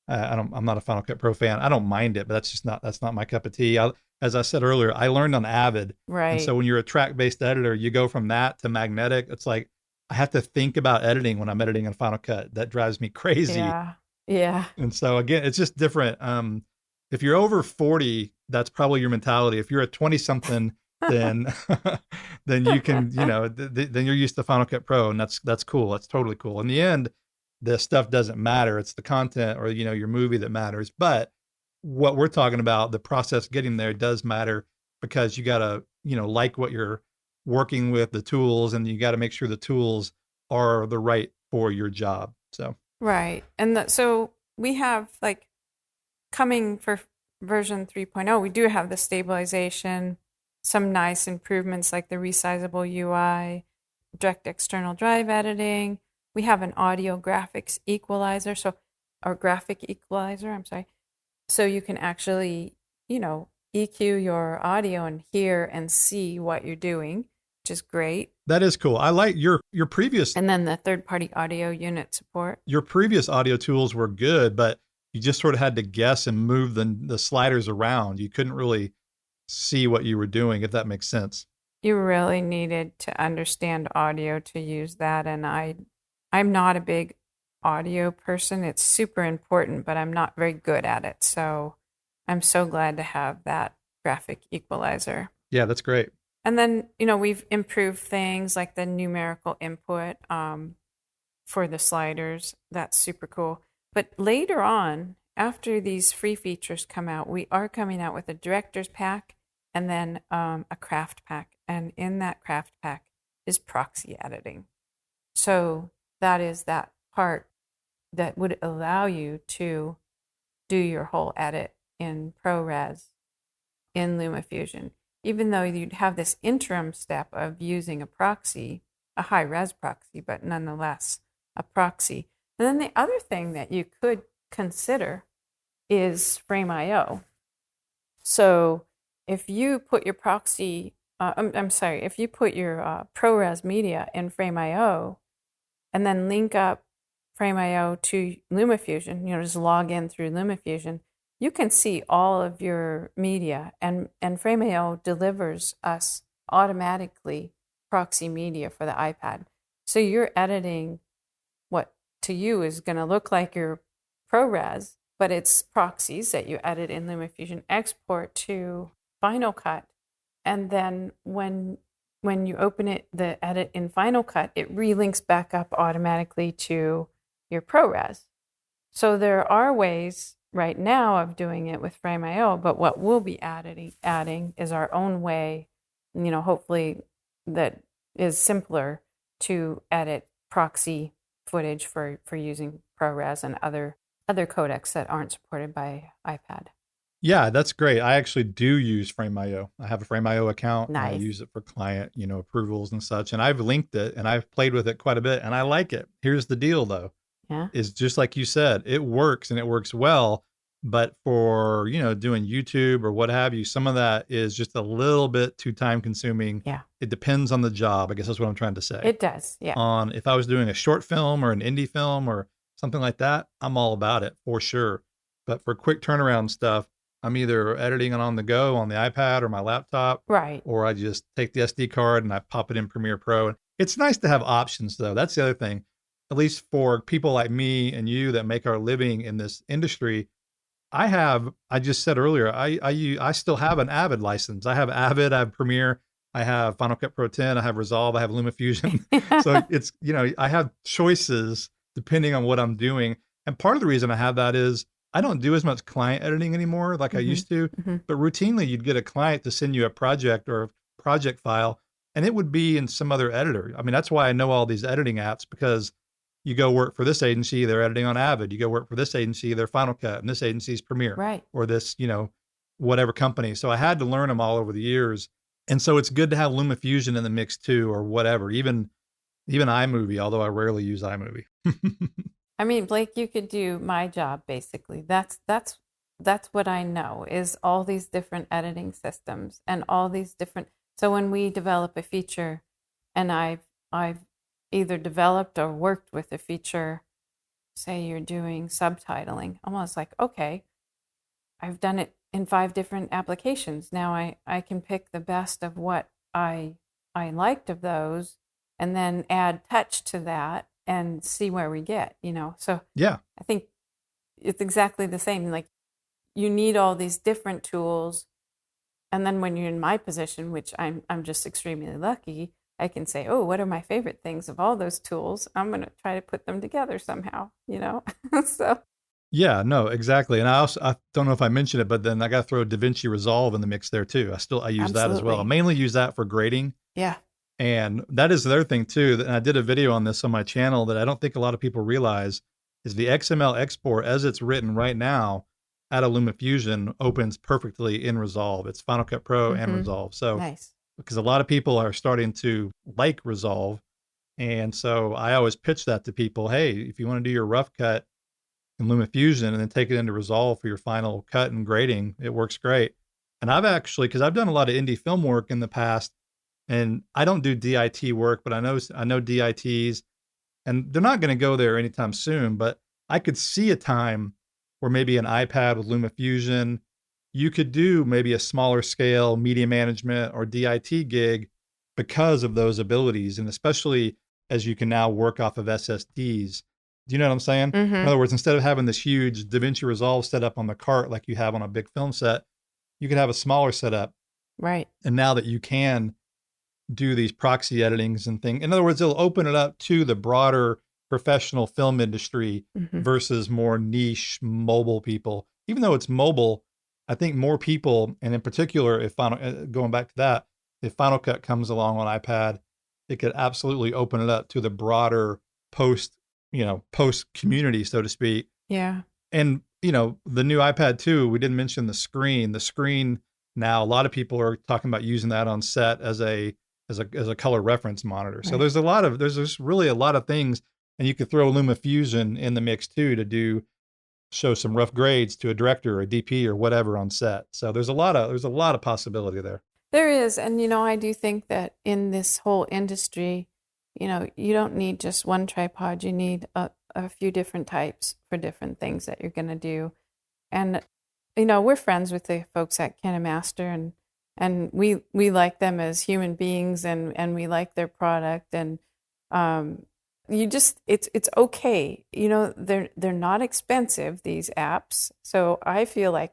I'm not a Final Cut Pro fan. I don't mind it, but that's not my cup of tea. As I said earlier, I learned on Avid, and Right. so when you're a track-based editor, you go from that to magnetic. It's like I have to think about editing when I'm editing in Final Cut. That drives me crazy. Yeah. Yeah. And so again, it's just different. If you're over 40, that's probably your mentality. If you're a 20 something, then then you can, then you're used to Final Cut Pro, and that's cool. That's totally cool. In the end, the stuff doesn't matter. It's the content or your movie that matters. But what we're talking about, the process getting there does matter because you gotta, like what you're working with, the tools, and you got to make sure the tools are the right for your job. So Right. And so we have like coming for version 3.0, we do have the stabilization, some nice improvements like the resizable UI, direct external drive editing. We have an audio graphics equalizer, or graphic equalizer, I'm sorry. So you can actually, EQ your audio and hear and see what you're doing, which is great. that is cool. I like your previous And then the third-party audio unit support. your previous audio tools were good, but you just sort of had to guess and move the sliders around. You couldn't really see what you were doing, if that makes sense. You really needed to understand audio to use that, and I'm not a big audio person. It's super important, but I'm not very good at it. So I'm so glad to have that graphic equalizer. Yeah, that's great. And then, we've improved things like the numerical input for the sliders. That's super cool. But later on, after these free features come out, we are coming out with a director's pack and then a craft pack. And in that craft pack is proxy editing. So that is that part that would allow you to do your whole edit in ProRes in LumaFusion, even though you'd have this interim step of using a proxy, a high-res proxy, but nonetheless a proxy. And then the other thing that you could consider is Frame.io. So if you put your proxy, if you put your ProRes media in Frame.io and then link up Frame.io to LumaFusion, just log in through LumaFusion, you can see all of your media, and Frame.io delivers us automatically proxy media for the iPad. So you're editing what to you is going to look like your ProRes, but it's proxies that you edit in LumaFusion, export to Final Cut, and then when you open it, the edit in Final Cut, it relinks back up automatically to your ProRes. So there are ways right now of doing it with Frame.io, but what we'll be adding is our own way, hopefully that is simpler to edit proxy footage for using ProRes and other codecs that aren't supported by iPad. Yeah, that's great. I actually do use Frame.io. I have a Frame.io account. And I Nice. use it for client, approvals and such. And I've linked it and I've played with it quite a bit and I like it. Here's the deal though. Yeah. Is just like you said, it works and it works well. But for, doing YouTube or what have you, some of that is just a little bit too time consuming. Yeah. It depends on the job. I guess that's what I'm trying to say. It does. Yeah. If I was doing a short film or an indie film or something like that, I'm all about it for sure. But for quick turnaround stuff, I'm either editing it on the go on the iPad or my laptop. Right. Or I just take the SD card and I pop it in Premiere Pro. It's nice to have options though. That's the other thing. At least for people like me and you that make our living in this industry, I just said earlier, I still have an Avid license. I have Avid, I have Premiere, I have Final Cut Pro 10, I have Resolve, I have LumaFusion. So it's, I have choices depending on what I'm doing. And part of the reason I have that is I don't do as much client editing anymore like I used to, but routinely you'd get a client to send you a project or a project file and it would be in some other editor. I mean, that's why I know all these editing apps, because you go work for this agency, they're editing on Avid. You go work for this agency, they're Final Cut, and this agency's Premiere. Right. Or this, whatever company. So I had to learn them all over the years. And so it's good to have LumaFusion in the mix too, or whatever, even iMovie, although I rarely use iMovie. I mean, Blake, you could do my job basically. That's what I know is all these different editing systems and all these different. So when we develop a feature, and I've either developed or worked with a feature say you're doing subtitling, almost like, okay, I've done it in 5 different applications. Now I can pick the best of what I liked of those and then add touch to that and see where we get, So Yeah. I think it's exactly the same. Like, you need all these different tools. And then when you're in my position, which I'm just extremely lucky, I can say, oh, what are my favorite things of all those tools? I'm going to try to put them together somehow, So Yeah, no, exactly. And I don't know if I mentioned it, but then I got to throw DaVinci Resolve in the mix there too. I use that as well. I absolutely. mainly use that for grading. Yeah. And that is the other thing too. And I did a video on this on my channel that I don't think a lot of people realize is the XML export as it's written right now out of LumaFusion opens perfectly in Resolve. It's Final Cut Pro and Resolve. So Nice. because a lot of people are starting to like Resolve. And so I always pitch that to people. Hey, if you want to do your rough cut in LumaFusion and then take it into Resolve for your final cut and grading, it works great. And I've actually, because I've done a lot of indie film work in the past, and I don't do DIT work, but I know DITs, and they're not going to go there anytime soon. But I could see a time where maybe an iPad with LumaFusion, you could do maybe a smaller scale media management or DIT gig because of those abilities, and especially as you can now work off of SSDs. Do you know what I'm saying? In other words, instead of having this huge DaVinci Resolve set up on the cart like you have on a big film set, you could have a smaller setup. Right. And now that you can do these proxy editings and things, in other words, it'll open it up to the broader professional film industry versus more niche mobile people. Even though it's mobile, I think more people, and in particular, if going back to that, if Final Cut comes along on iPad, it could absolutely open it up to the broader post community, so to speak. Yeah. And, the new iPad 2, we didn't mention the screen. The screen now, a lot of people are talking about using that on set as a color reference monitor. Right. So there's just really a lot of things, and you could throw LumaFusion in the mix too to show some rough grades to a director or a DP or whatever on set. So there's a lot of possibility there. There is. And, I do think that in this whole industry, you don't need just one tripod. You need a few different types for different things that you're going to do. And, we're friends with the folks at KineMaster, and we like them as human beings, and we like their product. And it's okay. They're not expensive, these apps. So I feel like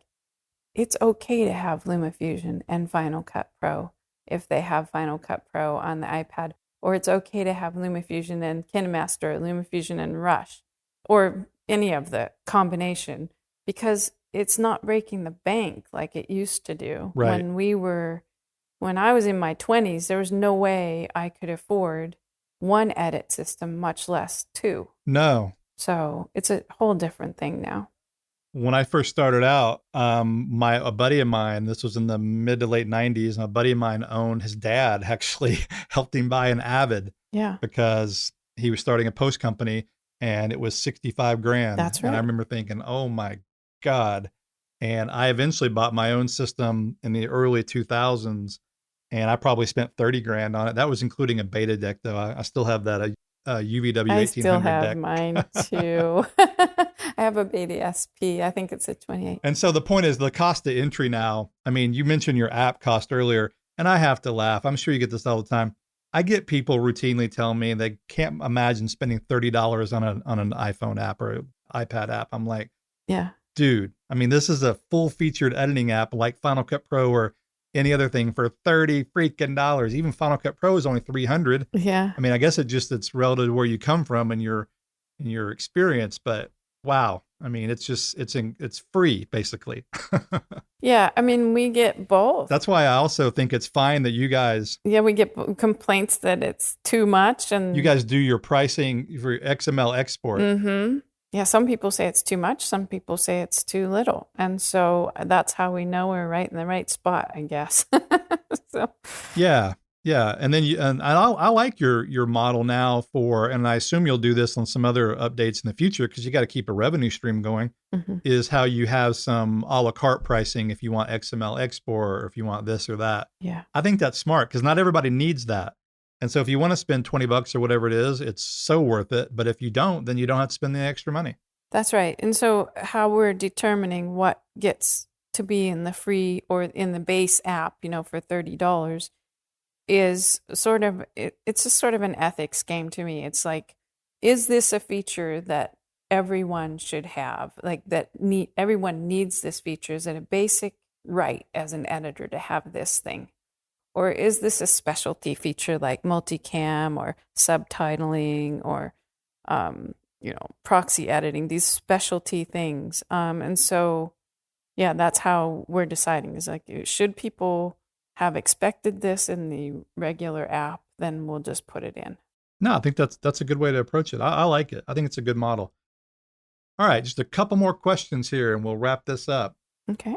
it's okay to have LumaFusion and Final Cut Pro if they have Final Cut Pro on the iPad. Or it's okay to have LumaFusion and KineMaster, LumaFusion and Rush, or any of the combination, because it's not breaking the bank like it used to do. Right. When I was in my 20s, there was no way I could afford one edit system, much less 2. No. So it's a whole different thing now. When I first started out, a buddy of mine, this was in the mid to late 90s, and a buddy of mine his dad actually helped him buy an Avid. Yeah. Because he was starting a post company and it was 65 grand. That's right. And I remember thinking, oh my God. And I eventually bought my own system in the early 2000s, and I probably spent 30 grand on it. That was including a beta deck though. I still have that UVW 1800 I still have deck. mine too. I have a Beta SP. I think it's a 28. And so the point is the cost of entry now. I mean, you mentioned your app cost earlier, and I have to laugh. I'm sure you get this all the time. I get people routinely tell me they can't imagine spending $30 on an iPhone app or iPad app. I'm like, yeah, dude, I mean, this is a full featured editing app like Final Cut Pro or any other thing for $30 freaking dollars. Even Final Cut Pro is only $300. Yeah. I mean, I guess it's relative to where you come from and your experience, but wow. I mean, it's free basically. Yeah. I mean, we get both. That's why I also think it's fine that you guys. Yeah. We get complaints that it's too much, and you guys do your pricing for your XML export. Mm-hmm. Yeah. Some people say it's too much. Some people say it's too little. And so that's how we know we're right in the right spot, I guess. So. Yeah. Yeah. And then I like your model now and I assume you'll do this on some other updates in the future because you got to keep a revenue stream going, is how you have some a la carte pricing if you want XML export or if you want this or that. Yeah. I think that's smart because not everybody needs that. And so if you want to spend 20 bucks or whatever it is, it's so worth it. But if you don't, then you don't have to spend the extra money. That's right. And so how we're determining what gets to be in the free or in the base app, for $30 is sort of, it's a sort of an ethics game to me. It's like, is this a feature that everyone should have? Like everyone needs this feature? Is it a basic right as an editor to have this thing? Or is this a specialty feature like multicam or subtitling or, proxy editing, these specialty things? And so, yeah, that's how we're deciding is like, should people have expected this in the regular app? Then we'll just put it in. No, I think that's a good way to approach it. I like it. I think it's a good model. All right, just a couple more questions here and we'll wrap this up. Okay.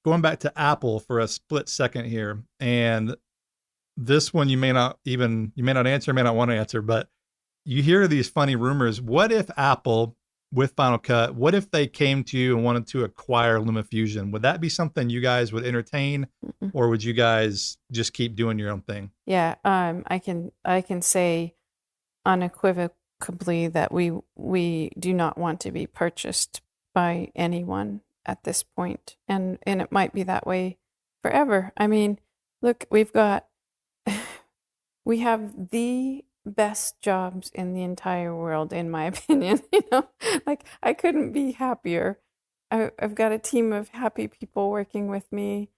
Going back to Apple for a split second here. And this one you may not answer, may not want to answer, but you hear these funny rumors. What if Apple with Final Cut, what if they came to you and wanted to acquire LumaFusion? Would that be something you guys would entertain? Mm-mm. Or would you guys just keep doing your own thing? Yeah, I can say unequivocally that we do not want to be purchased by anyone at this point. And it might be that way forever. I mean, look, we have the best jobs in the entire world, in my opinion. Like I couldn't be happier. I've got a team of happy people working with me,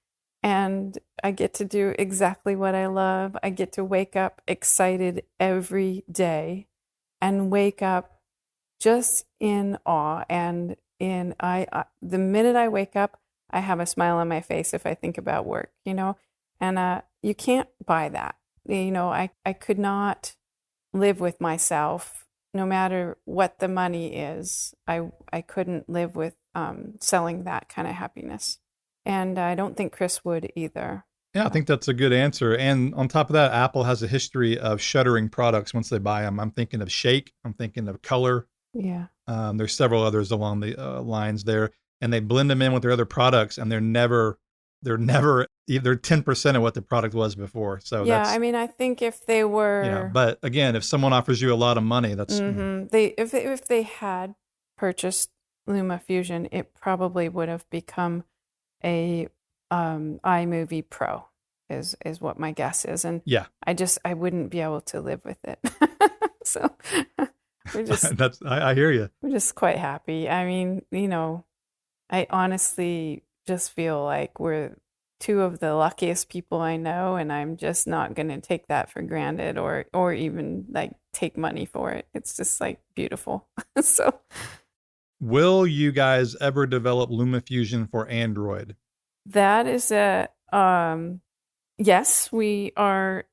and I get to do exactly what I love. I get to wake up excited every day and wake up just in awe. And the minute I wake up, I have a smile on my face if I think about work, and you can't buy that. I could not live with myself, no matter what the money is. I couldn't live with selling that kind of happiness. And I don't think Chris would either. Yeah, I think that's a good answer. And on top of that, Apple has a history of shuttering products once they buy them. I'm thinking of Shake. I'm thinking of Color. Yeah. There's several others along the lines there. And they blend them in with their other products, and they're never either 10% of what the product was before. So yeah, I mean, I think if they were, but again, if someone offers you a lot of money, that's if they had purchased LumaFusion, it probably would have become a iMovie Pro, is what my guess is. And yeah, I wouldn't be able to live with it. So we're just I hear you. We're just quite happy. I mean, I honestly just feel like we're two of the luckiest people I know, and I'm just not going to take that for granted or even like take money for it. It's just like beautiful. So will you guys ever develop LumaFusion for Android? That is yes, we are,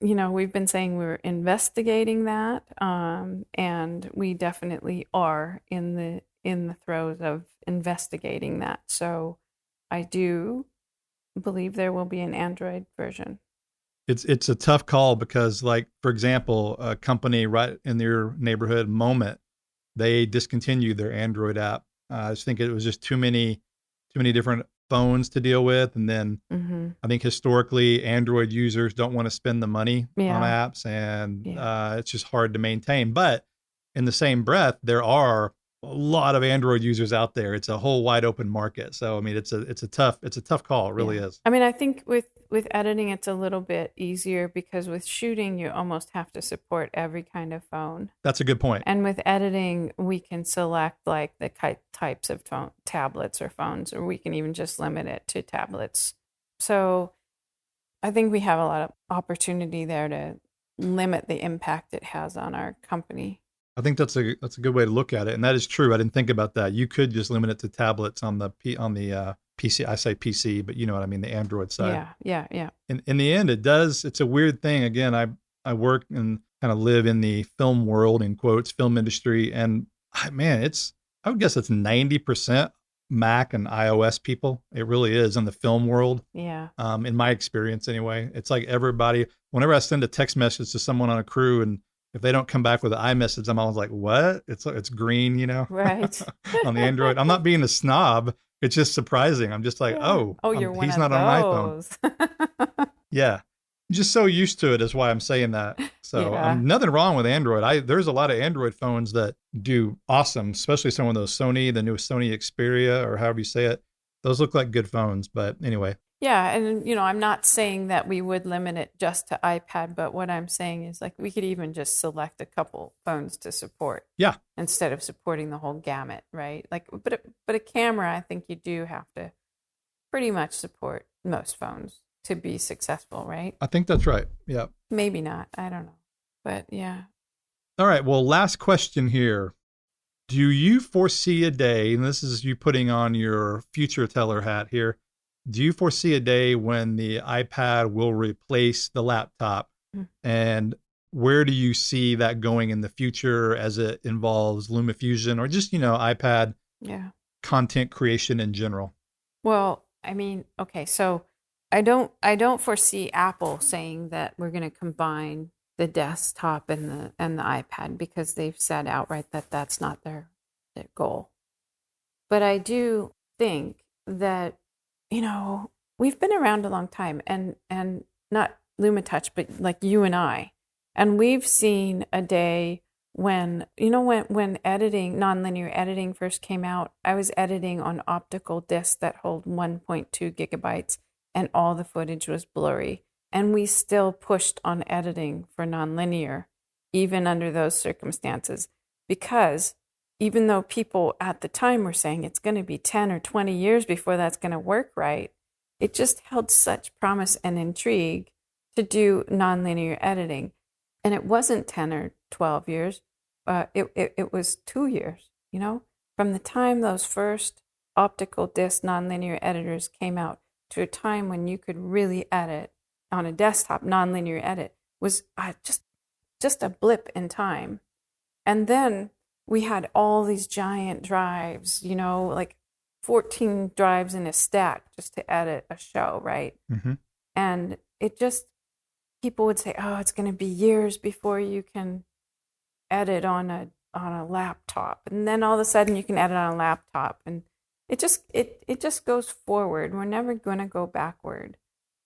we've been saying we're investigating that. And we definitely are in the throes of investigating that. So I do believe there will be an Android version. It's a tough call because, like, for example, a company right in your neighborhood, Moment, they discontinued their Android app. I just think it was just too many different phones to deal with. And then I think historically Android users don't want to spend the money on apps, and it's just hard to maintain. But in the same breath, there are a lot of Android users out there. It's a whole wide open market. So I mean, it's a tough call. It really is. I mean, I think with editing, it's a little bit easier because with shooting, you almost have to support every kind of phone. That's a good point. And with editing, we can select like the types of tablets or phones, or we can even just limit it to tablets. So I think we have a lot of opportunity there to limit the impact it has on our company. I think that's a good way to look at it, and that is true. I didn't think about that. You could just limit it to tablets on the PC. I say PC, but you know what I mean, the Android side. Yeah. In the end, it's a weird thing. Again, I work and kind of live in the film world, in quotes, film industry, and man, I would guess it's 90% Mac and iOS people. It really is in the film world. Yeah. In my experience, anyway, it's like everybody. Whenever I send a text message to someone on a crew, and if they don't come back with an iMessage, I'm always like, what? It's green, Right. on the Android. I'm not being a snob. It's just surprising. I'm just like, he's he's not on an iPhone. Yeah. Just so used to it is why I'm saying that. So Yeah. I'm nothing wrong with Android. There's a lot of Android phones that do awesome, especially some of those Sony, the new Sony Xperia or however you say it. Those look like good phones. But anyway, Yeah, and I'm not saying that we would limit it just to iPad, but what I'm saying is like we could even just select a couple phones to support yeah, instead of supporting the whole gamut, right? Like, but a camera, I think you do have to pretty much support most phones to be successful, right? I think that's right. Yeah. Maybe not, I don't know, but yeah. All right. Well, last question here. Do you foresee a day, and this is you putting on your future teller hat here, do you foresee a day when the iPad will replace the laptop? Mm. And where do you see that going in the future as it involves LumaFusion or just, iPad Yeah. content creation in general? Well, I mean, okay, so I don't foresee Apple saying that we're going to combine the desktop and the iPad because they've said outright that that's not their goal. But I do think that we've been around a long time and not LumaTouch, but like you and I, and we've seen a day when when editing nonlinear editing first came out. I was editing on optical discs that hold 1.2 gigabytes and all the footage was blurry, and we still pushed on editing for nonlinear even under those circumstances, because even though people at the time were saying it's going to be 10 or 20 years before that's going to work right, it just held such promise and intrigue to do nonlinear editing. And it wasn't 10 or 12 years, it was 2 years, from the time those first optical disc nonlinear editors came out to a time when you could really edit on a desktop. Nonlinear edit was just a blip in time. And then we had all these giant drives, like 14 drives in a stack just to edit a show, right? Mm-hmm. And people would say, "Oh, it's going to be years before you can edit on a laptop." And then all of a sudden you can edit on a laptop, and it just goes forward. We're never going to go backward.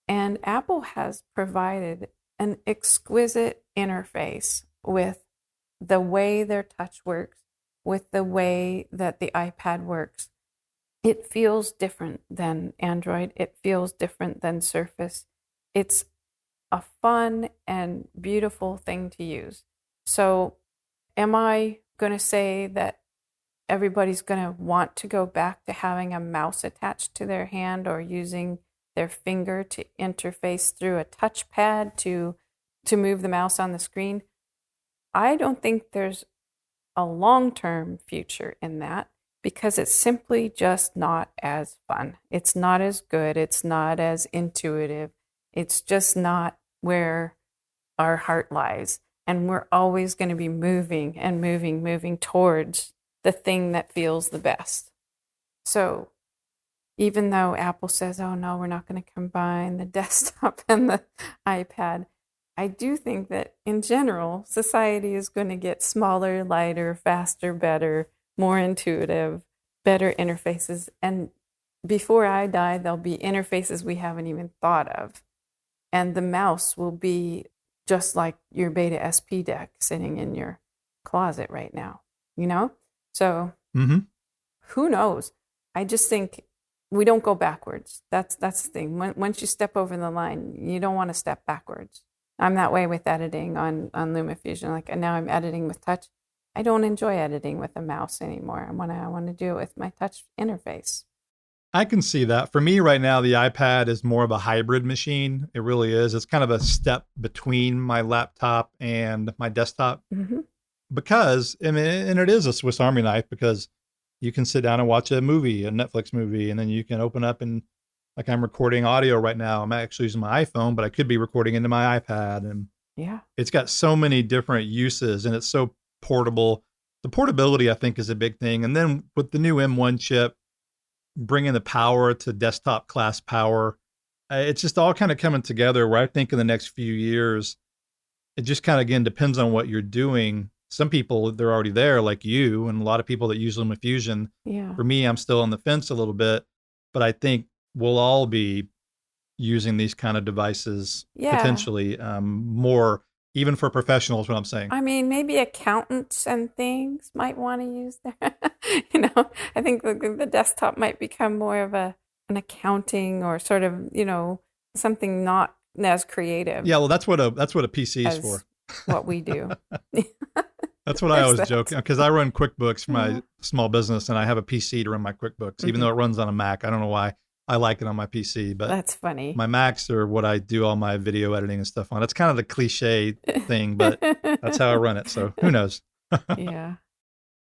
And Apple has provided an exquisite interface with the way their touch works, with the way that the iPad works. It feels different than Android. It feels different than Surface. It's a fun and beautiful thing to use. So, am I going to say that everybody's going to want to go back to having a mouse attached to their hand or using their finger to interface through a touchpad to move the mouse on the screen? I don't think there's a long-term future in that because it's simply just not as fun. It's not as good. It's not as intuitive. It's just not where our heart lies. And we're always going to be moving and moving towards the thing that feels the best. So even though Apple says, "Oh no, we're not going to combine the desktop and the iPad," I do think that in general, society is going to get smaller, lighter, faster, better, more intuitive, better interfaces. And before I die, there'll be interfaces we haven't even thought of. And the mouse will be just like your Beta SP deck sitting in your closet right now, So Mm-hmm. who knows? I just think we don't go backwards. That's the thing. Once you step over the line, you don't want to step backwards. I'm that way with editing on LumaFusion. Like now I'm editing with touch. I don't enjoy editing with a mouse anymore. I want to do it with my touch interface. I can see that. For me right now, the iPad is more of a hybrid machine. It really is. It's kind of a step between my laptop and my desktop Mm-hmm. because, and it is a Swiss Army knife because you can sit down and watch a movie, a Netflix movie, and then you can open up and like I'm recording audio right now. I'm actually using my iPhone, but I could be recording into my iPad. And Yeah. it's got so many different uses and it's so portable. The portability, I think, is a big thing. And then with the new M1 chip, bringing the power to desktop class power, it's just all kind of coming together where I think in the next few years, it just kind of, again, depends on what you're doing. Some people, they're already there like you and a lot of people that use LumaFusion. Yeah. For me, I'm still on the fence a little bit, but I think we'll all be using these kind of devices Yeah. potentially more, even for professionals, what I'm saying. I mean, maybe accountants and things might want to use that. I think the desktop might become more of an accounting or sort of, something not as creative. Yeah, well, that's what a PC is for. What we do. That's what I always joke, because I run QuickBooks for my small business, and I have a PC to run my QuickBooks, even though it runs on a Mac. I don't know why I like it on my PC, but that's funny. My Macs are what I do all my video editing and stuff on. It's kind of the cliche thing, but that's how I run it. So who knows? Yeah.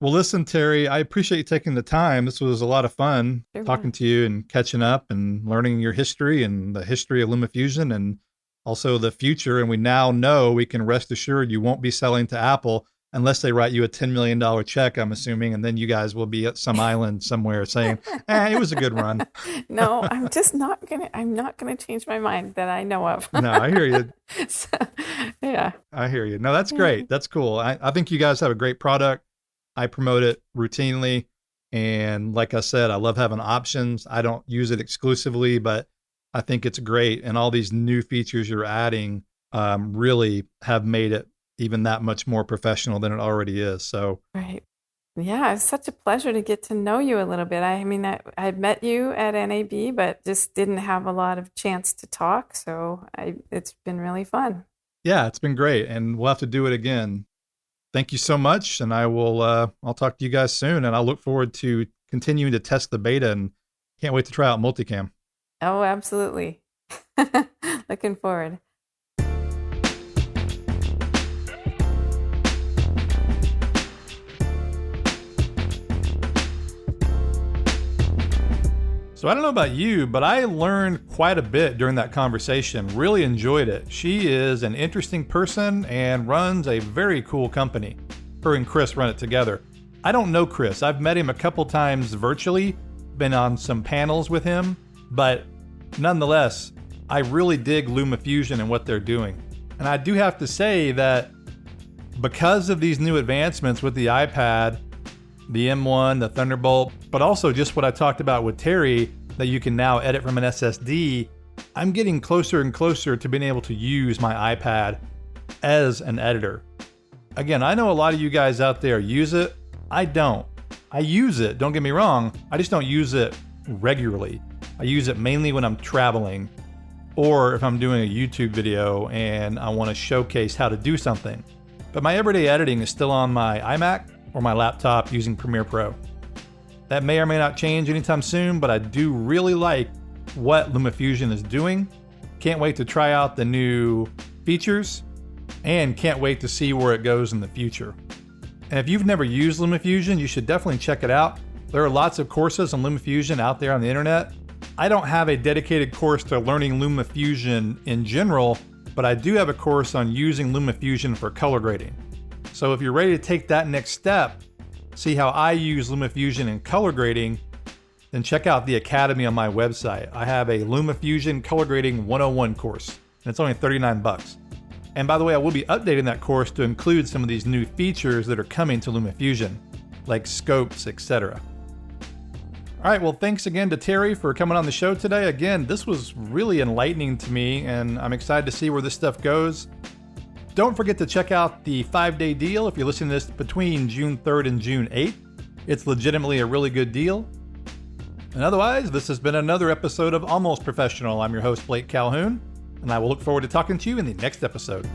Well, listen, Terri, I appreciate you taking the time. This was a lot of fun talking to you and catching up and learning your history and the history of LumaFusion and also the future. And we now know we can rest assured you won't be selling to Apple unless they write you a $10 million check, I'm assuming, and then you guys will be at some island somewhere saying, it was a good run. No, I'm not gonna change my mind that I know of. No, I hear you. So, yeah. I hear you. No, that's great. That's cool. I think you guys have a great product. I promote it routinely. And like I said, I love having options. I don't use it exclusively, but I think it's great. And all these new features you're adding really have made it even that much more professional than it already is. So right. Yeah, it's such a pleasure to get to know you a little bit. I mean, I met you at NAB, but just didn't have a lot of chance to talk. So it's been really fun. Yeah, it's been great. And we'll have to do it again. Thank you so much. And I'll talk to you guys soon. And I look forward to continuing to test the beta and can't wait to try out multicam. Oh, absolutely. Looking forward. So I don't know about you, but I learned quite a bit during that conversation. Really enjoyed it. She is an interesting person and runs a very cool company. Her and Chris run it together. I don't know Chris. I've met him a couple times virtually, been on some panels with him, but nonetheless, I really dig LumaFusion and what they're doing. And I do have to say that because of these new advancements with the iPad, the M1, the Thunderbolt, but also just what I talked about with Terri, that you can now edit from an SSD, I'm getting closer and closer to being able to use my iPad as an editor. Again, I know a lot of you guys out there use it. I don't. I use it, don't get me wrong, I just don't use it regularly. I use it mainly when I'm traveling or if I'm doing a YouTube video and I want to showcase how to do something. But my everyday editing is still on my iMac or my laptop using Premiere Pro. That may or may not change anytime soon, but I do really like what LumaFusion is doing. Can't wait to try out the new features and can't wait to see where it goes in the future. And if you've never used LumaFusion, you should definitely check it out. There are lots of courses on LumaFusion out there on the internet. I don't have a dedicated course to learning LumaFusion in general, but I do have a course on using LumaFusion for color grading. So if you're ready to take that next step, see how I use LumaFusion in color grading, then check out the Academy on my website. I have a LumaFusion Color Grading 101 course, and it's only $39. And by the way, I will be updating that course to include some of these new features that are coming to LumaFusion, like scopes, etc. All right, well, thanks again to Terri for coming on the show today. Again, this was really enlightening to me, and I'm excited to see where this stuff goes. Don't forget to check out the 5-day deal if you're listening to this between June 3rd and June 8th. It's legitimately a really good deal. And otherwise, this has been another episode of Almost Professional. I'm your host, Blake Calhoun, and I will look forward to talking to you in the next episode.